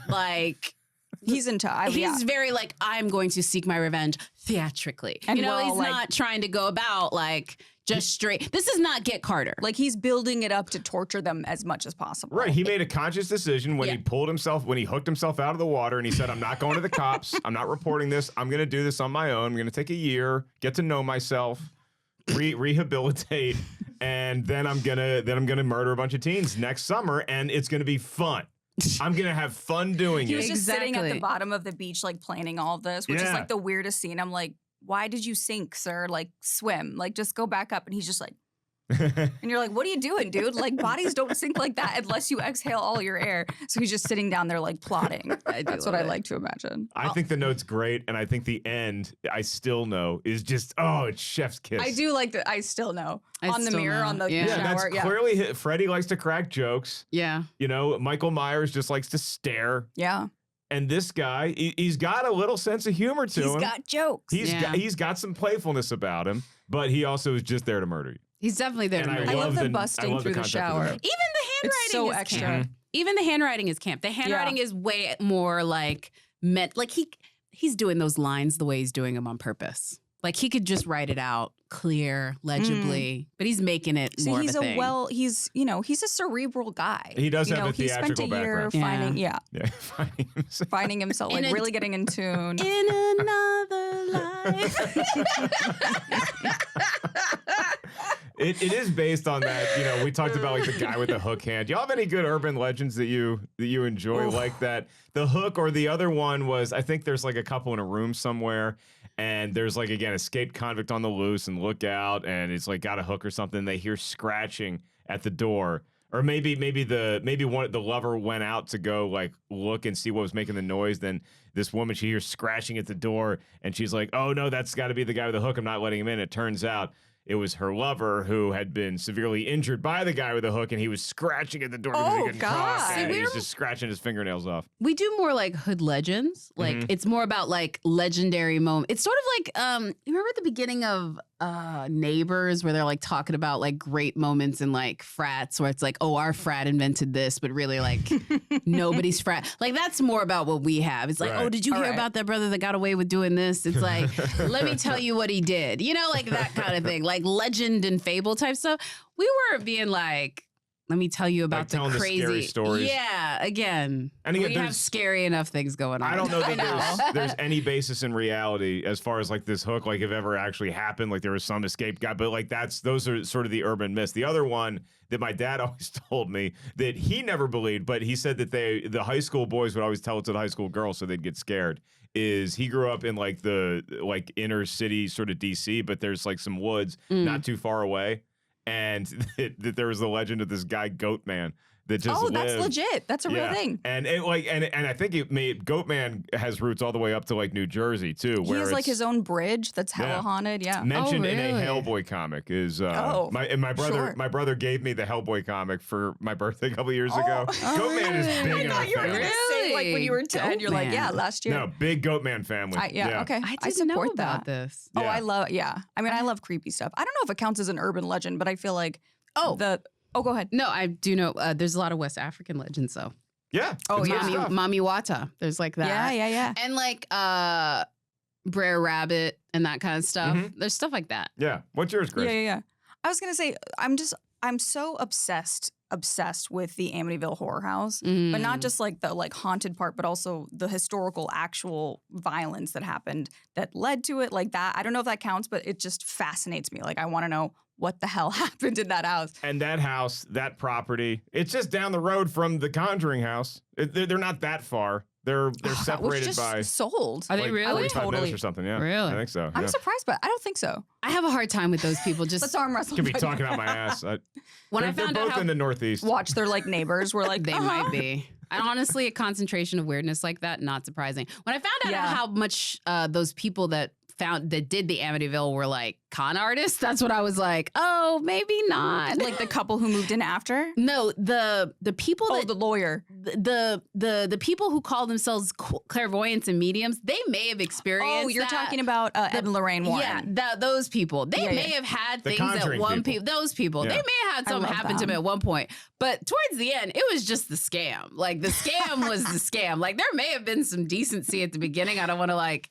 Speaker 2: like
Speaker 3: he's
Speaker 2: very like I'm going to seek my revenge theatrically. And he's not trying to go about like just straight. This is not Get Carter.
Speaker 3: Like he's building it up to torture them as much as possible.
Speaker 1: Right. He made a conscious decision when he hooked himself out of the water and he said, I'm not going to the cops. I'm not reporting this. I'm going to do this on my own. I'm going to take a year, get to know myself, rehabilitate, and then I'm gonna murder a bunch of teens next summer, and it's going to be fun. I'm going to have fun doing it.
Speaker 3: He was just sitting at the bottom of the beach, like planning all of this, which is like the weirdest scene. I'm like, why did you sink, sir? Like swim, like just go back up. And he's just like, And you're like, what are you doing, dude? Like, bodies don't sink like that unless you exhale all your air. So he's just sitting down there, like, plotting. That's what I like to imagine.
Speaker 1: I think the note's great, and I think the end, I still know, is just, it's chef's kiss.
Speaker 3: I do like that. I still know. On the mirror, on the shower.
Speaker 1: That's clearly, Freddie likes to crack jokes.
Speaker 2: Yeah.
Speaker 1: You know, Michael Myers just likes to stare.
Speaker 3: Yeah.
Speaker 1: And this guy, he's got a little sense of humor to him.
Speaker 3: He's got jokes.
Speaker 1: He's got some playfulness about him, but he also is just there to murder you.
Speaker 2: He's definitely there to murder you.
Speaker 3: I love them busting through the shower.
Speaker 2: Even the handwriting
Speaker 3: so
Speaker 2: is
Speaker 3: extra.
Speaker 2: camp. Even the handwriting is camp. The handwriting is way more like he's doing those lines the way he's doing them on purpose. Like he could just write it out clear, legibly, but he's making it more
Speaker 3: he's
Speaker 2: of a thing.
Speaker 3: He's a cerebral guy.
Speaker 1: He does have a theatrical background.
Speaker 3: He spent a year finding himself, like really getting in tune.
Speaker 2: In another life.
Speaker 1: It is based on that. You know, we talked about like the guy with the hook hand. Do y'all have any good urban legends that you enjoy like that? The hook, or the other one was, I think there's like a couple in a room somewhere, and there's like, again, escaped convict on the loose, and look out, and it's like got a hook or something. They hear scratching at the door. Or maybe the lover went out to go like look and see what was making the noise. Then this woman, she hears scratching at the door, and she's like, "Oh no, that's got to be the guy with the hook. I'm not letting him in." It turns out it was her lover who had been severely injured by the guy with the hook, and he was scratching at the door because he couldn't talk, and he was just scratching his fingernails off.
Speaker 2: We do more like hood legends. Like it's more about like legendary moments. It's sort of like you remember at the beginning of Neighbors, where they're like talking about like great moments in like frats, where it's like, oh, our frat invented this, but really like nobody's frat. Like that's more about what we have. It's like, oh, did you hear about that brother that got away with doing this? It's like, let me tell you what he did. You know, like that kind of thing, like legend and fable type stuff. We weren't being like, let me tell you about
Speaker 1: like
Speaker 2: the crazy
Speaker 1: scary stories.
Speaker 2: Yeah, again, we have scary enough things going on.
Speaker 1: I don't know that there's any basis in reality as far as like this hook, like if ever actually happened, like there was some escaped guy, but like those are sort of the urban myths. The other one that my dad always told me that he never believed, but he said that the high school boys would always tell it to the high school girls so they'd get scared. Is he grew up in like the inner city sort of DC, but there's like some woods not too far away. And that there was the legend of this guy Goatman that just lived.
Speaker 3: That's legit. That's a real thing.
Speaker 1: And it and I think Goatman has roots all the way up to like New Jersey too.
Speaker 3: He has like his own bridge that's hella haunted. Yeah.
Speaker 1: Mentioned in a Hellboy comic is my brother gave me the Hellboy comic for my birthday a couple years ago. Goatman is big in our family.
Speaker 3: Say, like when you were 10, you're like, last year.
Speaker 1: No, big Goatman family.
Speaker 3: Okay.
Speaker 2: I support that. This.
Speaker 3: Oh, I love. I mean, I love creepy stuff. I don't know if it counts as an urban legend, but I feel like go ahead.
Speaker 2: No, I do know. There's a lot of West African legends, though.
Speaker 1: Yeah.
Speaker 2: Oh, yeah. Mami Wata. There's like that.
Speaker 3: Yeah.
Speaker 2: And like Brer Rabbit and that kind of stuff. There's stuff like that.
Speaker 1: Yeah. What's yours, Grace?
Speaker 3: Yeah. I was gonna say I'm so obsessed with the Amityville Horror House, but not just like the like haunted part, but also the historical actual violence that happened that led to it. Like that. I don't know if that counts, but it just fascinates me. Like I want to know what the hell happened in that house.
Speaker 1: And that house, that property, it's just down the road from the Conjuring house. They're not that far. They're separated
Speaker 3: just
Speaker 1: by
Speaker 3: sold.
Speaker 2: Are they really?
Speaker 1: 45 minutes or something, yeah.
Speaker 2: Really?
Speaker 1: I think so.
Speaker 3: I'm surprised, but I don't think so.
Speaker 2: I have a hard time with those people. Just
Speaker 3: let's arm wrestle.
Speaker 1: Could be talking out my ass.
Speaker 2: When I found
Speaker 1: they're
Speaker 2: out
Speaker 1: both in the Northeast.
Speaker 3: Watch, they're like neighbors. We're like,
Speaker 2: they might be. And honestly, a concentration of weirdness like that, not surprising. When I found out how much those people that did the Amityville were like con artists, that's what I was like, oh, maybe not.
Speaker 3: Like the couple who moved in after?
Speaker 2: No, the people
Speaker 3: the lawyer.
Speaker 2: The people who call themselves clairvoyants and mediums, they may have experienced.
Speaker 3: Oh, you're talking about Ed and Lorraine Warren.
Speaker 2: Yeah, those people. They may have had things at one point. Those people. They may have had something happen to them at one point. But towards the end, it was just the scam. Like the scam was the scam. Like there may have been some decency at the beginning. I don't want to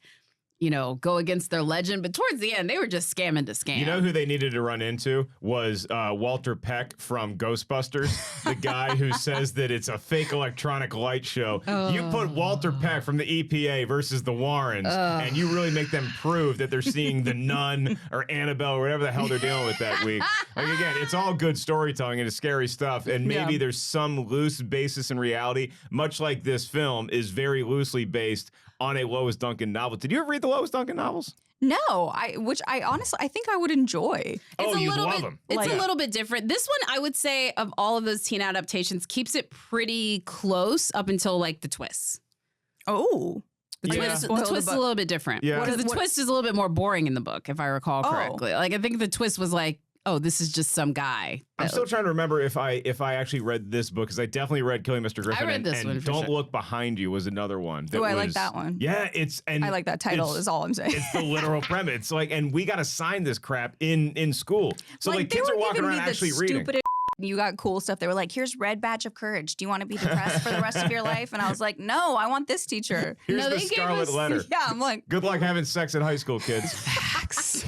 Speaker 2: go against their legend. But towards the end, they were just scamming to scam.
Speaker 1: You know who they needed to run into was Walter Peck from Ghostbusters, the guy who says that it's a fake electronic light show. You put Walter Peck from the EPA versus the Warrens, and you really make them prove that they're seeing the Nun or Annabelle or whatever the hell they're dealing with that week. Like, again, it's all good storytelling and it's scary stuff, and maybe there's some loose basis in reality, much like this film is very loosely based on a Lois Duncan novel. Did you ever read the the Lois Duncan novels?
Speaker 3: No, which I honestly, I think I would enjoy.
Speaker 1: You'd love them.
Speaker 2: It's a little bit different. This one, I would say, of all of those teen adaptations, keeps it pretty close up until like the twists.
Speaker 3: Oh.
Speaker 2: The twist is a little bit different. Yeah. Because the twist is a little bit more boring in the book, if I recall correctly. Like, I think the twist was like, oh, this is just some guy.
Speaker 1: I'm still trying to remember if I actually read this book, because I definitely read Killing Mr. Griffin.
Speaker 2: I read this one.
Speaker 1: Don't Look Behind You was another one.
Speaker 3: I like that one.
Speaker 1: Yeah,
Speaker 3: I like that title. Is all I'm saying.
Speaker 1: It's the literal premise. Like, and we got to sign this crap in school. So like kids are walking around actually reading.
Speaker 3: You got cool stuff. They were like, here's Red Badge of Courage. Do you want to be depressed for the rest of your life? And I was like, no, I want this teacher.
Speaker 1: Here's the Scarlet Letter.
Speaker 3: Yeah, I'm like,
Speaker 1: good luck having sex in high school, kids.
Speaker 2: Facts.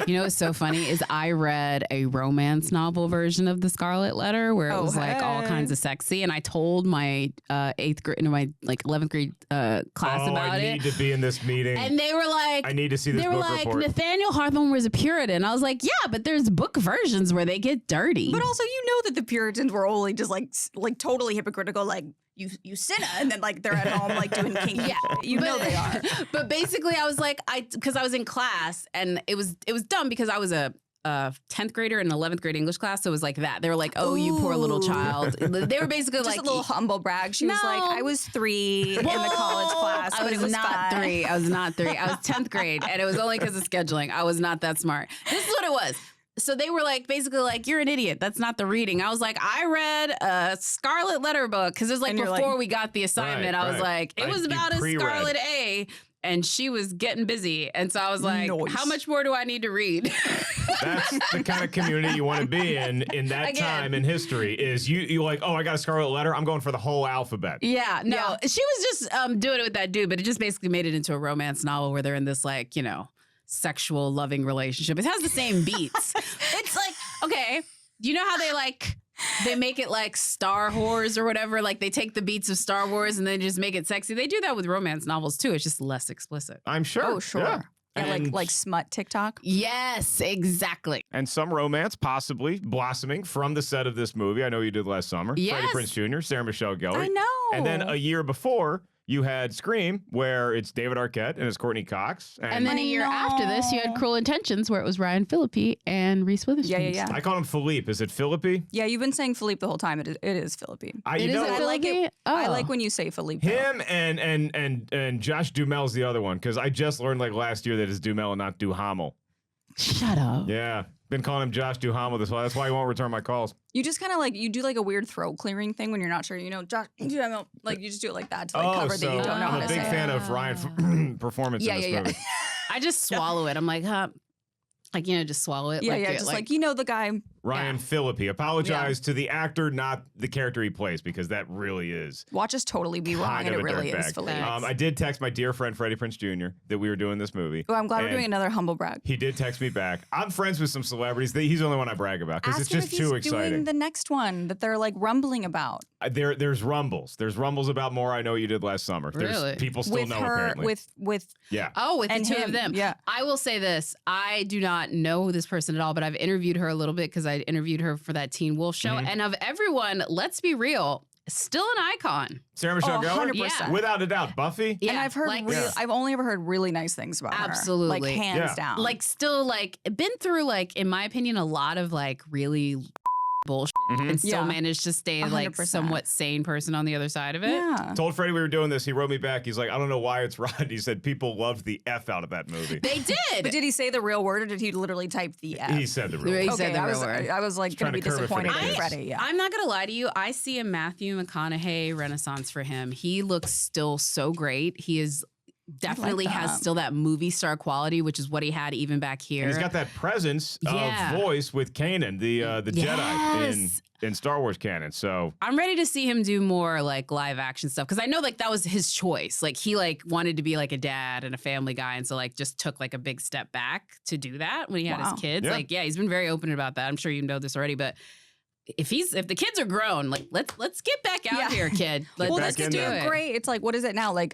Speaker 2: You know what's so funny is I read a romance novel version of the Scarlet Letter where it was like all kinds of sexy, and I told my 8th grade, my like 11th grade class about it.
Speaker 1: I need to be in this meeting.
Speaker 2: And they were like,
Speaker 1: I need to see this book report.
Speaker 2: They were like, Nathaniel Hawthorne was a Puritan. I was like, yeah, but there's book versions where they get dirty.
Speaker 3: But also, you know that the Puritans were only just like totally hypocritical, like you sinner, and then like they're at home like doing kinky. Yeah, you know they are.
Speaker 2: But basically, I was like, because I was in class, and it was dumb because I was a 10th grader in an 11th grade English class, so it was like that. They were like, "Oh, you poor little child." They were basically
Speaker 3: just
Speaker 2: like
Speaker 3: a little humble brag. She was like, "I was 3 in the college class, but it was
Speaker 2: not
Speaker 3: fun."
Speaker 2: 3. I was not 3. I was 10th grade, and it was only because of scheduling. I was not that smart. This is what it was. So they were like, basically like, you're an idiot. That's not the reading. I was like, I read a Scarlet Letter book because it was like before we got the assignment. I was like, it was about a Scarlet A. And she was getting busy. And so I was like, how much more do I need to read?
Speaker 1: That's the kind of community you want to be in that time in history is you like, oh, I got a Scarlet Letter. I'm going for the whole alphabet.
Speaker 2: Yeah, no. She was just doing it with that dude, but it just basically made it into a romance novel where they're in this like, you know, sexual loving relationship. It has the same beats. It's like, okay, you know how they make it like Star Wars or whatever, like they take the beats of Star Wars and then just make it sexy. They do that with romance novels too. It's just less explicit.
Speaker 1: I'm sure.
Speaker 3: Oh, sure. Yeah. And like smut TikTok.
Speaker 2: Yes, exactly.
Speaker 1: And some romance possibly blossoming from the set of this movie. I know you did last summer.
Speaker 2: Yes.
Speaker 1: Freddie Prinze Jr., Sarah Michelle Gellar.
Speaker 3: I know.
Speaker 1: And then a year before, you had Scream, where it's David Arquette and it's Courtney Cox.
Speaker 2: And then a year after this, you had Cruel Intentions, where it was Ryan Phillippe and Reese Witherspoon.
Speaker 3: Yeah.
Speaker 1: I call him Philippe. Is it Phillippe?
Speaker 3: Yeah, you've been saying Philippe the whole time. It is Phillippe.
Speaker 2: I like it. Oh.
Speaker 3: I like when you say Philippe.
Speaker 1: Him and Josh Duhamel's the other one, because I just learned like last year that it's Duhamel and not Duhamel.
Speaker 2: Shut up.
Speaker 1: Yeah. Been calling him Josh Duhamel this while. That's why he won't return my calls.
Speaker 3: You just kind of like, you do like a weird throat clearing thing when you're not sure, you know, Josh Duhamel, like you just do it like that to like cover that you don't know how to say it.
Speaker 1: I'm a big fan of Ryan's performance in this movie.
Speaker 2: I just swallow it. I'm like, like, you know, just swallow it.
Speaker 3: Yeah, just like, you know, the guy.
Speaker 1: Ryan Phillippe. Apologize to the actor, not the character he plays, because that really is.
Speaker 3: Watch us totally be wrong, and it really is Phillippe.
Speaker 1: I did text my dear friend Freddie Prinze Jr. that we were doing this movie.
Speaker 3: Oh, I'm glad we're doing another humble brag.
Speaker 1: He did text me back. I'm friends with some celebrities. He's the only one I brag about because it's just too exciting.
Speaker 3: Doing the next one that they're like rumbling about.
Speaker 1: There's rumbles. There's rumbles about more. I know you did last summer.
Speaker 2: Really?
Speaker 1: There's people still
Speaker 3: with
Speaker 1: know
Speaker 3: her,
Speaker 1: apparently.
Speaker 3: with
Speaker 2: the two of them.
Speaker 3: Yeah.
Speaker 2: I will say this. I do not know this person at all, but I've interviewed her a little bit because I interviewed her for that Teen Wolf show. Mm-hmm. And of everyone, let's be real, still an icon.
Speaker 1: Sarah Michelle Gellar?
Speaker 3: 100%.
Speaker 2: Yeah.
Speaker 1: Without a doubt. Buffy?
Speaker 3: Yeah. And I've heard I've only ever heard really nice things about her.
Speaker 2: Absolutely.
Speaker 3: Like hands down.
Speaker 2: Like still like been through like, in my opinion, a lot of like really bullshit and still managed to stay 100%. Like somewhat sane person on the other side of it.
Speaker 3: Yeah.
Speaker 1: Told Freddie we were doing this. He wrote me back. He's like, I don't know why it's Rod. He said people loved the F out of that movie.
Speaker 2: They did.
Speaker 3: But did he say the real word or did he literally type the F?
Speaker 1: He said the real word.
Speaker 2: He said the real word.
Speaker 3: I was like going to be disappointed in Freddie. Yeah.
Speaker 2: I'm not going to lie to you. I see a Matthew McConaughey renaissance for him. He looks still so great. He is definitely has still that movie star quality, which is what he had even back here.
Speaker 1: And he's got that presence of voice with Kanan, the Jedi in Star Wars canon. So
Speaker 2: I'm ready to see him do more like live action stuff because I know like that was his choice. Like he like wanted to be like a dad and a family guy, and so like just took like a big step back to do that when he had his kids.
Speaker 1: Yeah.
Speaker 2: Like he's been very open about that. I'm sure you know this already, but if the kids are grown, like let's get back out here, kid.
Speaker 3: Well, this could do great. It's like, what is it now? Like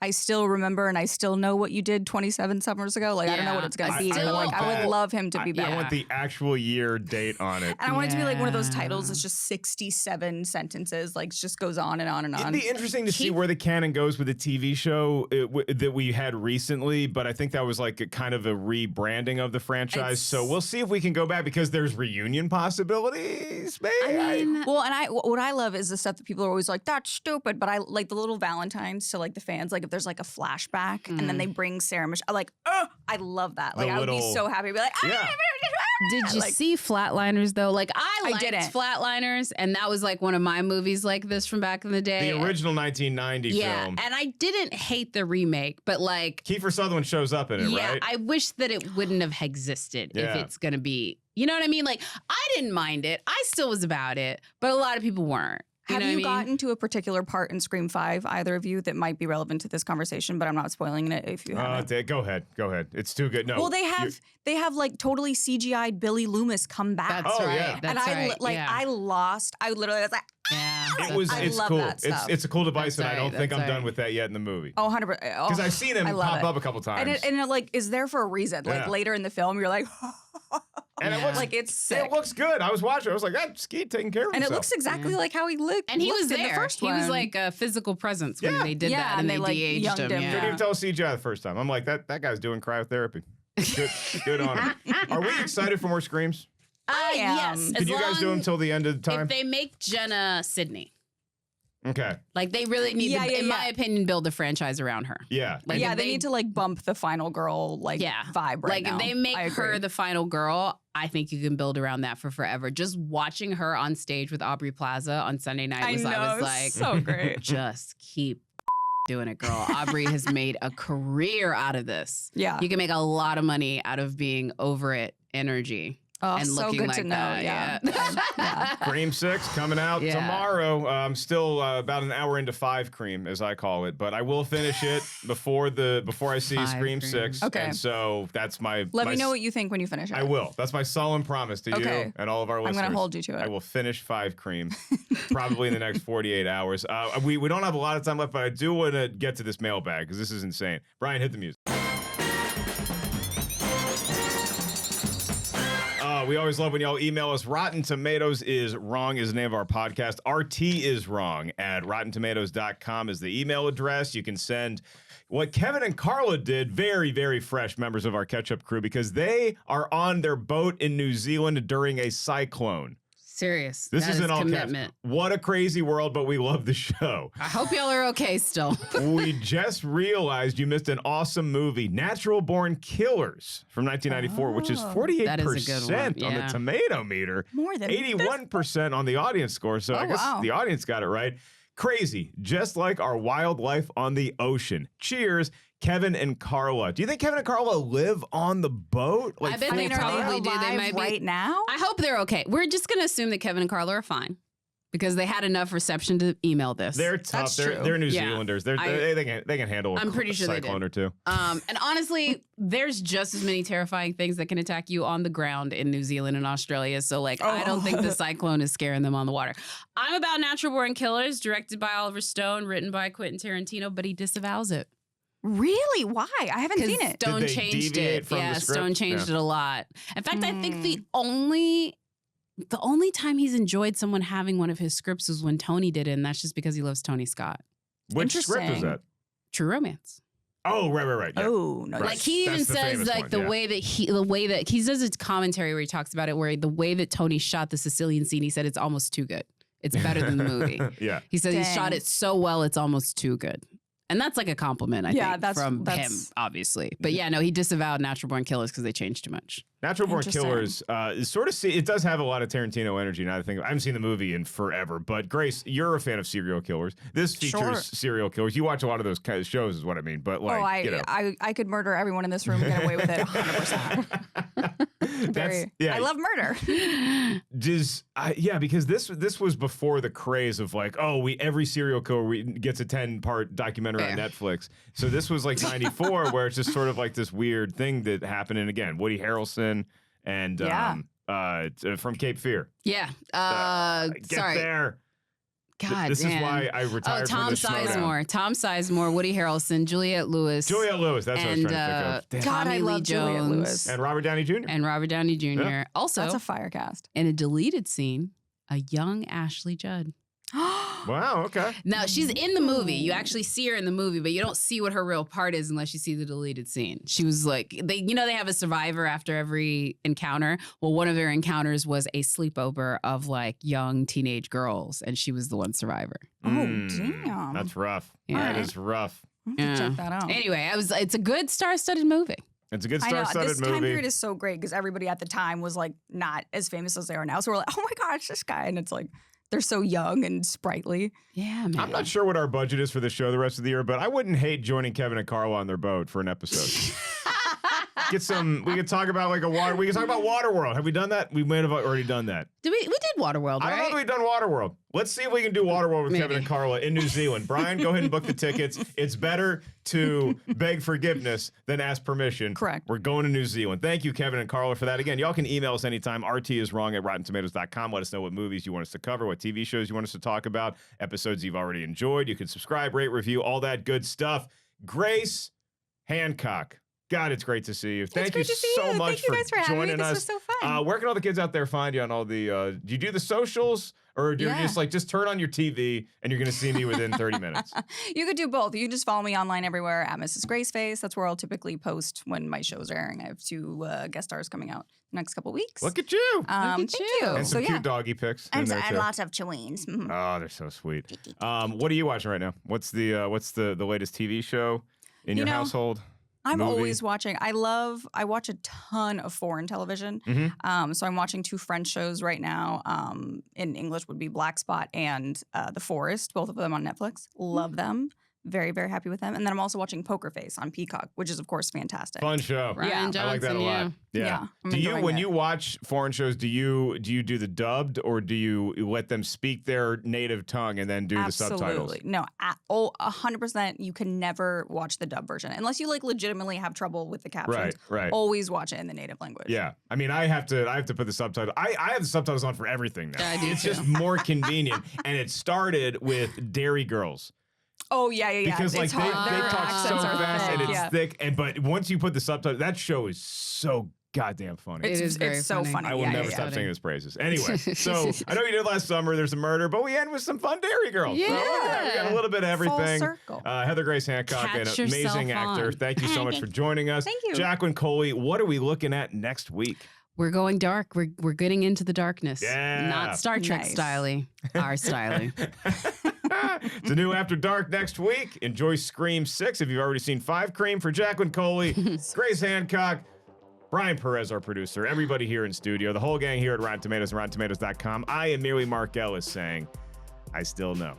Speaker 3: I still remember and I still know what you did 27 summers ago. Like, I don't know what it's going to be. I would love him to be back.
Speaker 1: I want the actual year date on it.
Speaker 3: And I want it to be like one of those titles that's just 67 sentences, like just goes on and on and on.
Speaker 1: It'd be interesting to see where the canon goes with the TV show that we had recently, but I think that was like a kind of a rebranding of the franchise. So we'll see if we can go back because there's reunion possibilities. Maybe.
Speaker 3: What I love is the stuff that people are always like, that's stupid, but I like the little Valentines to like the fans. Like if there's like a flashback and then they bring Sarah Michelle, like, oh, I love that. Like I would be so happy to be like,
Speaker 2: Did you see Flatliners though? Like I liked Flatliners, and that was like one of my movies like this from back in the day.
Speaker 1: The original 1990 film.
Speaker 2: Yeah, and I didn't hate the remake, but like
Speaker 1: Kiefer Sutherland shows up in it, right?
Speaker 2: Yeah, I wish that it wouldn't have existed if it's gonna be, you know what I mean? Like I didn't mind it. I still was about it, but a lot of people weren't.
Speaker 3: Have you gotten to a particular part in Scream 5, either of you, that might be relevant to this conversation, but I'm not spoiling it if you haven't?
Speaker 1: Go ahead. It's too good. No.
Speaker 3: Well, they have like totally CGI'd Billy Loomis come back.
Speaker 2: That's right. Yeah.
Speaker 3: And I literally was like,
Speaker 1: it's cool. It's a cool device, and I don't think I'm done with that yet in the movie.
Speaker 3: Oh, 100%.
Speaker 1: Because I've seen him pop up a couple times.
Speaker 3: And it like is there for a reason. Like later in the film, you're like,
Speaker 1: and it looks
Speaker 3: like it's sick.
Speaker 1: It looks good. I was watching. I was like, that Skeet taking care of himself.
Speaker 3: And it looks exactly like how he looked.
Speaker 2: And he was there.
Speaker 3: In the first one.
Speaker 2: He was like a physical presence when they did that, and they
Speaker 3: like
Speaker 2: de-aged him.
Speaker 1: Didn't even tell CGI the first time. I'm like, that guy's doing cryotherapy. Good on him. Are we excited for more Screams?
Speaker 2: Yes.
Speaker 1: Can you guys do them till the end of the time?
Speaker 2: If they make Jenna Sydney.
Speaker 1: Okay.
Speaker 2: Like they really need to, in my opinion, build a franchise around her.
Speaker 1: Yeah.
Speaker 2: Like
Speaker 3: they need to like bump the final girl vibe right now.
Speaker 2: Like if they make her the final girl, I think you can build around that for forever. Just watching her on stage with Aubrey Plaza on Sunday night I was like,
Speaker 3: so great.
Speaker 2: Just keep doing it, girl. Aubrey has made a career out of this.
Speaker 3: Yeah.
Speaker 2: You can make a lot of money out of being over it energy.
Speaker 3: Oh,
Speaker 2: and
Speaker 3: so
Speaker 2: looking
Speaker 3: good
Speaker 2: like
Speaker 3: to know.
Speaker 2: That.
Speaker 3: Yeah.
Speaker 1: Cream 6 coming out tomorrow. I'm still about an hour into 5 Cream, as I call it, but I will finish it before I see Scream 6.
Speaker 3: Okay.
Speaker 1: And so that's my.
Speaker 3: Let me know what you think when you finish it.
Speaker 1: I will. That's my solemn promise to you and all of our listeners.
Speaker 3: I'm going to hold you to it.
Speaker 1: I will finish 5 Cream probably in the next 48 hours. We don't have a lot of time left, but I do want to get to this mailbag because this is insane. Brian, hit the music. We always love when y'all email us. Rotten Tomatoes is wrong is the name of our podcast. RT is wrong at rottentomatoes.com is the email address. You can send what Kevin and Carla did, very, very fresh members of our catch-up crew, because they are on their boat in New Zealand during a cyclone.
Speaker 2: Serious.
Speaker 1: This is an all
Speaker 2: commitment.
Speaker 1: Caps. What a crazy world, but we love the show.
Speaker 2: I hope y'all are okay still.
Speaker 1: We just realized you missed an awesome movie, Natural Born Killers from 1994, which is 48% on the Tomatometer.
Speaker 3: More than
Speaker 1: 81% on the audience score. So I guess the audience got it right. Crazy, just like our wildlife on the ocean. Cheers, Kevin and Carla. Do you think Kevin and Carla live on the boat?
Speaker 2: Like, I bet they probably do. They might be
Speaker 3: right now.
Speaker 2: I hope they're okay. We're just going to assume that Kevin and Carla are fine because they had enough reception to email this.
Speaker 1: They're tough. They're New Zealanders. They can handle a cyclone or two.
Speaker 2: And honestly, there's just as many terrifying things that can attack you on the ground in New Zealand and Australia. So like, I don't think the cyclone is scaring them on the water. I'm about Natural Born Killers, directed by Oliver Stone, written by Quentin Tarantino, but he disavows it.
Speaker 3: Really? Why? I haven't seen it.
Speaker 2: Stone changed it. Yeah, Stone changed it a lot. In fact, I think the only time he's enjoyed someone having one of his scripts was when Tony did it, and that's just because he loves Tony Scott.
Speaker 1: Which script is that?
Speaker 2: True Romance.
Speaker 1: Oh, right. Yeah.
Speaker 3: Oh, no.
Speaker 2: Like he even says like the way that he does his commentary where he talks about it, where the way that Tony shot the Sicilian scene, he said it's almost too good. It's better than the movie.
Speaker 1: Yeah.
Speaker 2: He said he shot it so well, it's almost too good. And that's like a compliment, I think, from him, obviously. But yeah, no, he disavowed Natural Born Killers because they changed too much.
Speaker 1: Natural Born Killers is sort of it does have a lot of Tarantino energy. Now I think I haven't seen the movie in forever, but Grace, you're a fan of serial killers. This features serial killers. You watch a lot of those kind of shows, is what I mean. But like,
Speaker 3: I could murder everyone in this room and get away with it 100%. I love murder.
Speaker 1: Because this was before the craze of like, every serial killer gets a 10-part documentary on Netflix. So this was like 94, where it's just sort of like this weird thing that happened. And again, Woody Harrelson and from Cape Fear.
Speaker 2: Yeah.
Speaker 1: Get there.
Speaker 2: God,
Speaker 1: this is why I retired from this
Speaker 2: Tom Sizemore, Woody Harrelson, Juliette Lewis.
Speaker 1: That's what I was trying to think of.
Speaker 2: Tommy Lee Jones.
Speaker 1: And Robert Downey Jr.
Speaker 2: Yeah. Also,
Speaker 3: that's a fire cast.
Speaker 2: In a deleted scene, a young Ashley Judd.
Speaker 1: Wow, okay.
Speaker 2: Now, she's in the movie. You actually see her in the movie, but you don't see what her real part is unless you see the deleted scene. She was like, they have a survivor after every encounter. Well, one of their encounters was a sleepover of like young teenage girls, and she was the one survivor.
Speaker 3: Oh, damn.
Speaker 1: That's rough.
Speaker 2: Yeah.
Speaker 1: That is rough.
Speaker 3: Check that out.
Speaker 2: Anyway, it's a good star-studded movie.
Speaker 1: It's a good star-studded movie.
Speaker 3: This time period is so great because everybody at the time was like not as famous as they are now. So we're like, oh my gosh, this guy. And it's like, they're so young and sprightly.
Speaker 2: Yeah, man.
Speaker 1: I'm not sure what our budget is for the show the rest of the year, but I wouldn't hate joining Kevin and Carla on their boat for an episode. We could talk about we could talk about Waterworld. Have we done that? We might have already done that.
Speaker 2: We did Waterworld, right?
Speaker 1: I don't know if we've done Waterworld. Let's see if we can do Waterworld with Kevin and Carla in New Zealand. Brian, go ahead and book the tickets. It's better to beg forgiveness than ask permission.
Speaker 3: Correct.
Speaker 1: We're going to New Zealand. Thank you, Kevin and Carla, for that. Again, y'all can email us anytime. rtiswrong@rottentomatoes.com. Let us know what movies you want us to cover, what TV shows you want us to talk about, episodes you've already enjoyed. You can subscribe, rate, review, all that good stuff. Grace Hancock. God, it's great to see you. Thank you so much for joining us.
Speaker 3: This was so fun.
Speaker 1: Where can all the kids out there find you on all the? Do you do the socials, or do you just turn on your TV and you're going to see me within 30 minutes?
Speaker 3: You could do both. You can just follow me online everywhere at Mrs. Graceface. That's where I'll typically post when my show's airing. I have 2 guest stars coming out the next couple weeks.
Speaker 1: Look at you!
Speaker 3: Thank you.
Speaker 1: And some cute doggy pics.
Speaker 3: And lots of chewings.
Speaker 1: Oh, they're so sweet. What are you watching right now? What's the latest TV show in your household?
Speaker 3: I'm always watching. I watch a ton of foreign television.
Speaker 1: Mm-hmm.
Speaker 3: So I'm watching 2 French shows right now. In English would be Black Spot and The Forest, both of them on Netflix. Love them. Very, very happy with them. And then I'm also watching Poker Face on Peacock, which is, of course, fantastic.
Speaker 1: Fun show.
Speaker 2: Ryan Johnson,
Speaker 1: I like that a lot. Yeah. Do you, when you watch foreign shows, do you do the dubbed, or do you let them speak their native tongue and then do the subtitles?
Speaker 3: Absolutely. No, 100%. You can never watch the dub version unless you legitimately have trouble with the captions.
Speaker 1: Right.
Speaker 3: Always watch it in the native language.
Speaker 1: Yeah. I mean, I have to put the subtitle. I have the subtitles on for everything now.
Speaker 2: I do
Speaker 1: it's
Speaker 2: too.
Speaker 1: just more convenient. And it started with Dairy Girls.
Speaker 3: Oh, yeah.
Speaker 1: Because they talk so fast and it's thick. But once you put the subtitles, that show is so goddamn funny.
Speaker 3: It's so funny.
Speaker 1: I will never stop singing his praises. Anyway, so I know you did last summer. There's a murder, but we end with some fun Dairy Girls.
Speaker 2: Yeah.
Speaker 1: So we got a little bit of everything.
Speaker 3: Full circle.
Speaker 1: Heather Grace Hancock, an amazing actor. Thank you so much for joining us.
Speaker 3: Thank you.
Speaker 1: Jacqueline Coley, what are we looking at next week?
Speaker 2: We're going dark. We're getting into the darkness.
Speaker 1: Yeah.
Speaker 2: Not Star Trek styly. Our styly.
Speaker 1: It's a new After Dark next week. Enjoy Scream 6 if you've already seen 5. Cream for Jacqueline Coley, Grace Hancock, Brian Perez, our producer, everybody here in studio, the whole gang here at Rotten Tomatoes and RottenTomatoes.com. I am merely Mark Ellis saying, I still know.